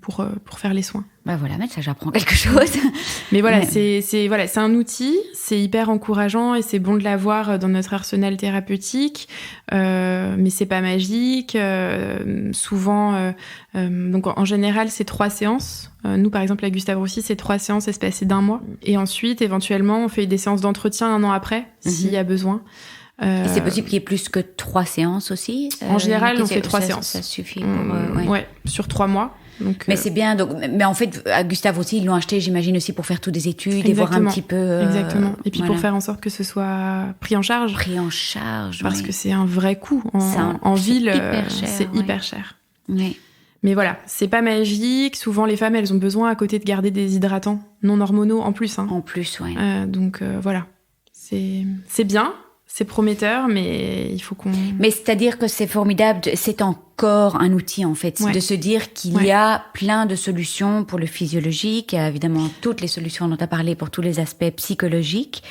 pour faire les soins.
Bah voilà, mais ça j'apprends quelque chose.
Mais voilà, c'est un outil, c'est hyper encourageant et c'est bon de l'avoir dans notre arsenal thérapeutique, mais c'est pas magique. Souvent, donc en général c'est 3 séances. Nous par exemple à Gustave Roussy c'est 3 séances espacées d'1 mois. Et ensuite éventuellement on fait des séances d'entretien 1 an après s'il y a besoin.
Et c'est possible qu'il y ait plus que 3 séances aussi?
En général, on fait 3 séances.
Ça suffit pour...
Ouais, sur 3 mois. Donc,
mais c'est bien. Donc, mais en fait, à Gustave aussi, ils l'ont acheté, j'imagine, aussi pour faire toutes des études et voir un petit peu...
Exactement. Et puis pour faire en sorte que ce soit pris en charge.
Pris en charge,
parce que c'est un vrai coût. En ville, c'est hyper cher.
Oui.
Mais voilà, c'est pas magique. Souvent, les femmes, elles ont besoin à côté de garder des hydratants non hormonaux en plus.
En plus, oui.
Donc voilà, c'est bien. C'est prometteur, mais il faut qu'on...
Mais c'est-à-dire que c'est formidable, c'est encore un outil en fait, de se dire qu'il y a plein de solutions pour le physiologique, il y a évidemment toutes les solutions dont tu as parlé pour tous les aspects psychologiques.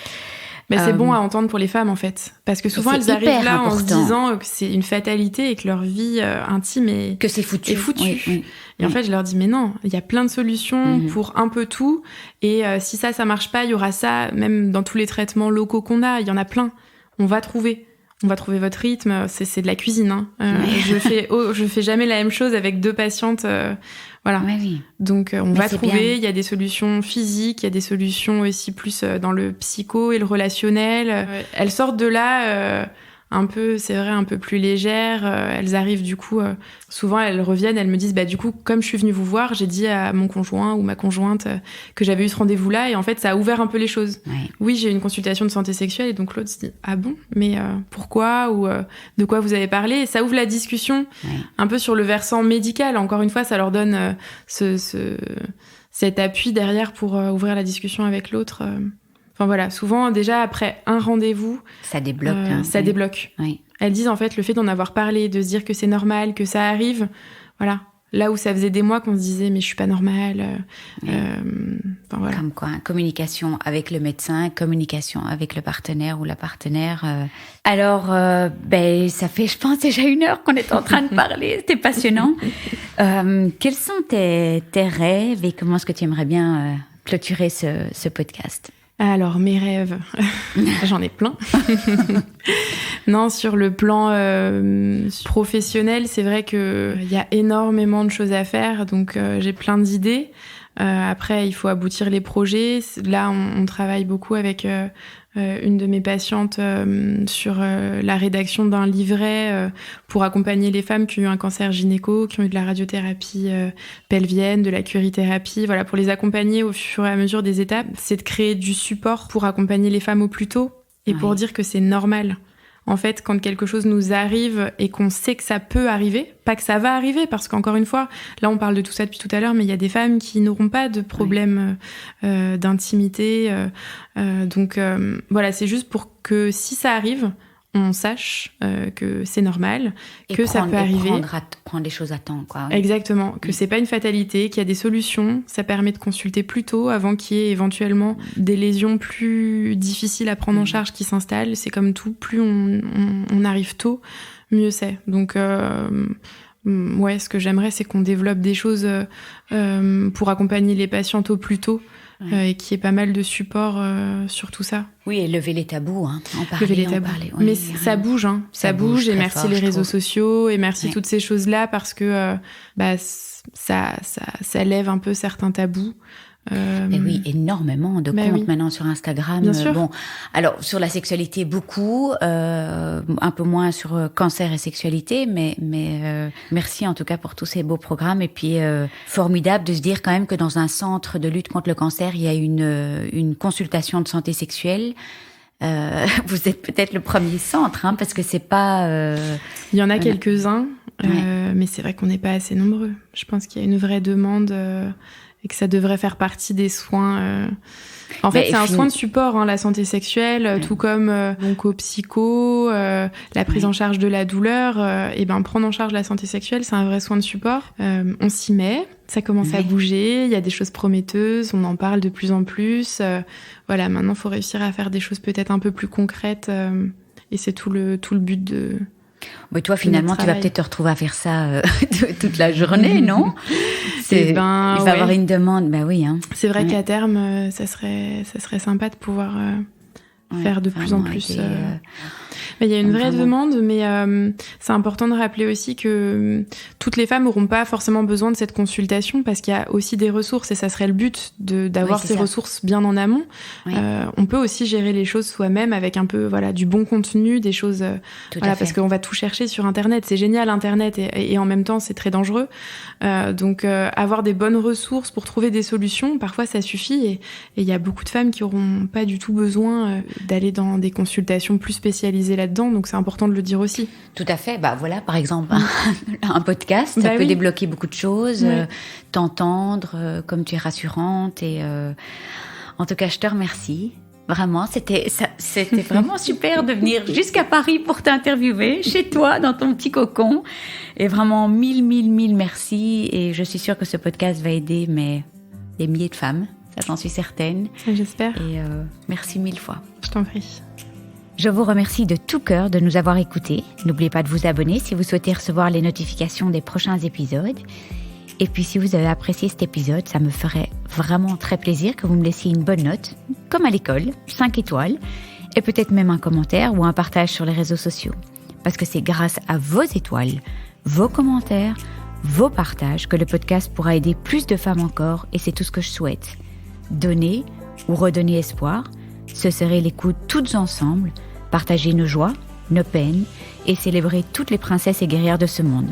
Mais c'est bon à entendre pour les femmes en fait, parce que souvent elles arrivent là en se disant que c'est une fatalité et que leur vie intime est...
Que c'est foutu.
Oui. Et en fait je leur dis mais non, il y a plein de solutions pour un peu tout, et si ça marche pas, il y aura ça, même dans tous les traitements locaux qu'on a, il y en a plein. On va trouver votre rythme, c'est de la cuisine. Hein. Je fais jamais la même chose avec 2 patientes. Voilà.
Oui.
Donc on va trouver. Il y a des solutions physiques, il y a des solutions aussi plus dans le psycho et le relationnel. Elles sortent de là un peu, c'est vrai, un peu plus légères. Elles arrivent du coup, souvent elles reviennent, elles me disent du coup, comme je suis venue vous voir, j'ai dit à mon conjoint ou ma conjointe que j'avais eu ce rendez-vous-là, et en fait ça a ouvert un peu les choses. Oui, j'ai eu une consultation de santé sexuelle, et donc l'autre se dit ah bon, mais pourquoi, ou de quoi vous avez parlé, et ça ouvre la discussion un peu sur le versant médical. Encore une fois, ça leur donne cet appui derrière pour ouvrir la discussion avec l'autre. Enfin voilà, souvent déjà après un rendez-vous,
ça débloque.
Ça débloque.
Oui.
Elles disent en fait le fait d'en avoir parlé, de se dire que c'est normal, que ça arrive, voilà. Là où ça faisait des mois qu'on se disait mais je suis pas normale. Voilà.
Comme quoi, communication avec le médecin, communication avec le partenaire ou la partenaire. Alors, ça fait, je pense, déjà 1 heure qu'on est en train de parler. C'était passionnant. Quels sont tes rêves et comment est-ce que tu aimerais bien clôturer ce podcast?
Alors, mes rêves, j'en ai plein. Non, sur le plan professionnel, c'est vrai qu'il y a énormément de choses à faire, donc j'ai plein d'idées. Après, il faut aboutir les projets. Là, on travaille beaucoup avec une de mes patientes sur la rédaction d'un livret pour accompagner les femmes qui ont eu un cancer gynéco, qui ont eu de la radiothérapie pelvienne, de la curithérapie, voilà, pour les accompagner au fur et à mesure des étapes. C'est de créer du support pour accompagner les femmes au plus tôt et pour dire que c'est normal. En fait, quand quelque chose nous arrive et qu'on sait que ça peut arriver, pas que ça va arriver, parce qu'encore une fois, là on parle de tout ça depuis tout à l'heure, mais il y a des femmes qui n'auront pas de problème d'intimité. Donc voilà, c'est juste pour que si ça arrive, on sache que c'est normal, que ça peut arriver.
Prendre les choses à temps, quoi. Oui.
Exactement, que c'est pas une fatalité, qu'il y a des solutions. Ça permet de consulter plus tôt avant qu'il y ait éventuellement des lésions plus difficiles à prendre en charge qui s'installent. C'est comme tout, plus on arrive tôt, mieux c'est. Donc ce que j'aimerais, c'est qu'on développe des choses pour accompagner les patientes au plus tôt. Et qu'il y ait pas mal de support sur tout ça.
Oui, et lever les tabous, en parler.
Lever les tabous. Oui, mais ça bouge, ça bouge, et merci les réseaux sociaux, et merci toutes ces choses-là, parce que ça lève un peu certains tabous.
Et oui, énormément de comptes maintenant sur Instagram.
Bien sûr.
Bon, alors sur la sexualité beaucoup, un peu moins sur cancer et sexualité, mais merci en tout cas pour tous ces beaux programmes. Et puis formidable de se dire quand même que dans un centre de lutte contre le cancer, il y a une consultation de santé sexuelle. Vous êtes peut-être le premier centre, parce que c'est pas.
Il y en a quelques-uns, mais c'est vrai qu'on n'est pas assez nombreux. Je pense qu'il y a une vraie demande. Et que ça devrait faire partie des soins. En fait, c'est un soin de support, la santé sexuelle, tout comme psycho, la prise en charge de la douleur. Prendre en charge la santé sexuelle, c'est un vrai soin de support. On s'y met, ça commence à bouger, il y a des choses prometteuses, on en parle de plus en plus. Voilà, maintenant, il faut réussir à faire des choses peut-être un peu plus concrètes. Et c'est tout le but
Mais toi, finalement, tu vas peut-être te retrouver à faire ça toute la journée, non? Il va y avoir une demande, oui. Hein.
C'est vrai qu'à terme, ça serait sympa de pouvoir faire de plus en plus. Il y a une vraie demande, mais c'est important de rappeler aussi que toutes les femmes n'auront pas forcément besoin de cette consultation parce qu'il y a aussi des ressources et ça serait le but d'avoir ces ressources bien en amont. Oui. On peut aussi gérer les choses soi-même avec un peu du bon contenu, des choses parce qu'on va tout chercher sur Internet. C'est génial Internet et en même temps c'est très dangereux. Donc avoir des bonnes ressources pour trouver des solutions, parfois ça suffit et il y a beaucoup de femmes qui n'auront pas du tout besoin d'aller dans des consultations plus spécialisées là-dedans. Donc c'est important de le dire aussi.
Tout à fait. Par exemple, un podcast, ça peut débloquer beaucoup de choses, t'entendre comme tu es rassurante. Et en tout cas, je te remercie. Vraiment, c'était vraiment super de venir jusqu'à Paris pour t'interviewer, chez toi, dans ton petit cocon. Et vraiment, mille merci. Et je suis sûre que ce podcast va aider des milliers de femmes. Ça, j'en suis certaine.
J'espère.
Et merci 1000 fois.
Je t'en prie.
Je vous remercie de tout cœur de nous avoir écoutés. N'oubliez pas de vous abonner si vous souhaitez recevoir les notifications des prochains épisodes. Et puis si vous avez apprécié cet épisode, ça me ferait vraiment très plaisir que vous me laissiez une bonne note, comme à l'école, 5 étoiles, et peut-être même un commentaire ou un partage sur les réseaux sociaux. Parce que c'est grâce à vos étoiles, vos commentaires, vos partages que le podcast pourra aider plus de femmes encore, et c'est tout ce que je souhaite. Donner ou redonner espoir, se serrer les coudes toutes ensemble, partager nos joies, nos peines et célébrer toutes les princesses et guerrières de ce monde.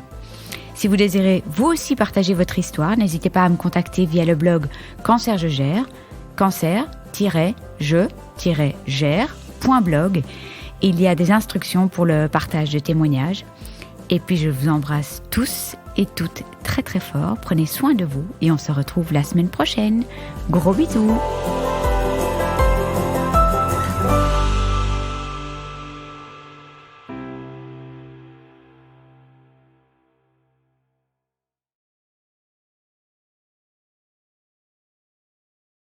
Si vous désirez vous aussi partager votre histoire, n'hésitez pas à me contacter via le blog Cancer je gère, cancer-je-gère.blog. Il y a des instructions pour le partage de témoignages. Et puis je vous embrasse tous et toutes très très fort. Prenez soin de vous et on se retrouve la semaine prochaine. Gros bisous.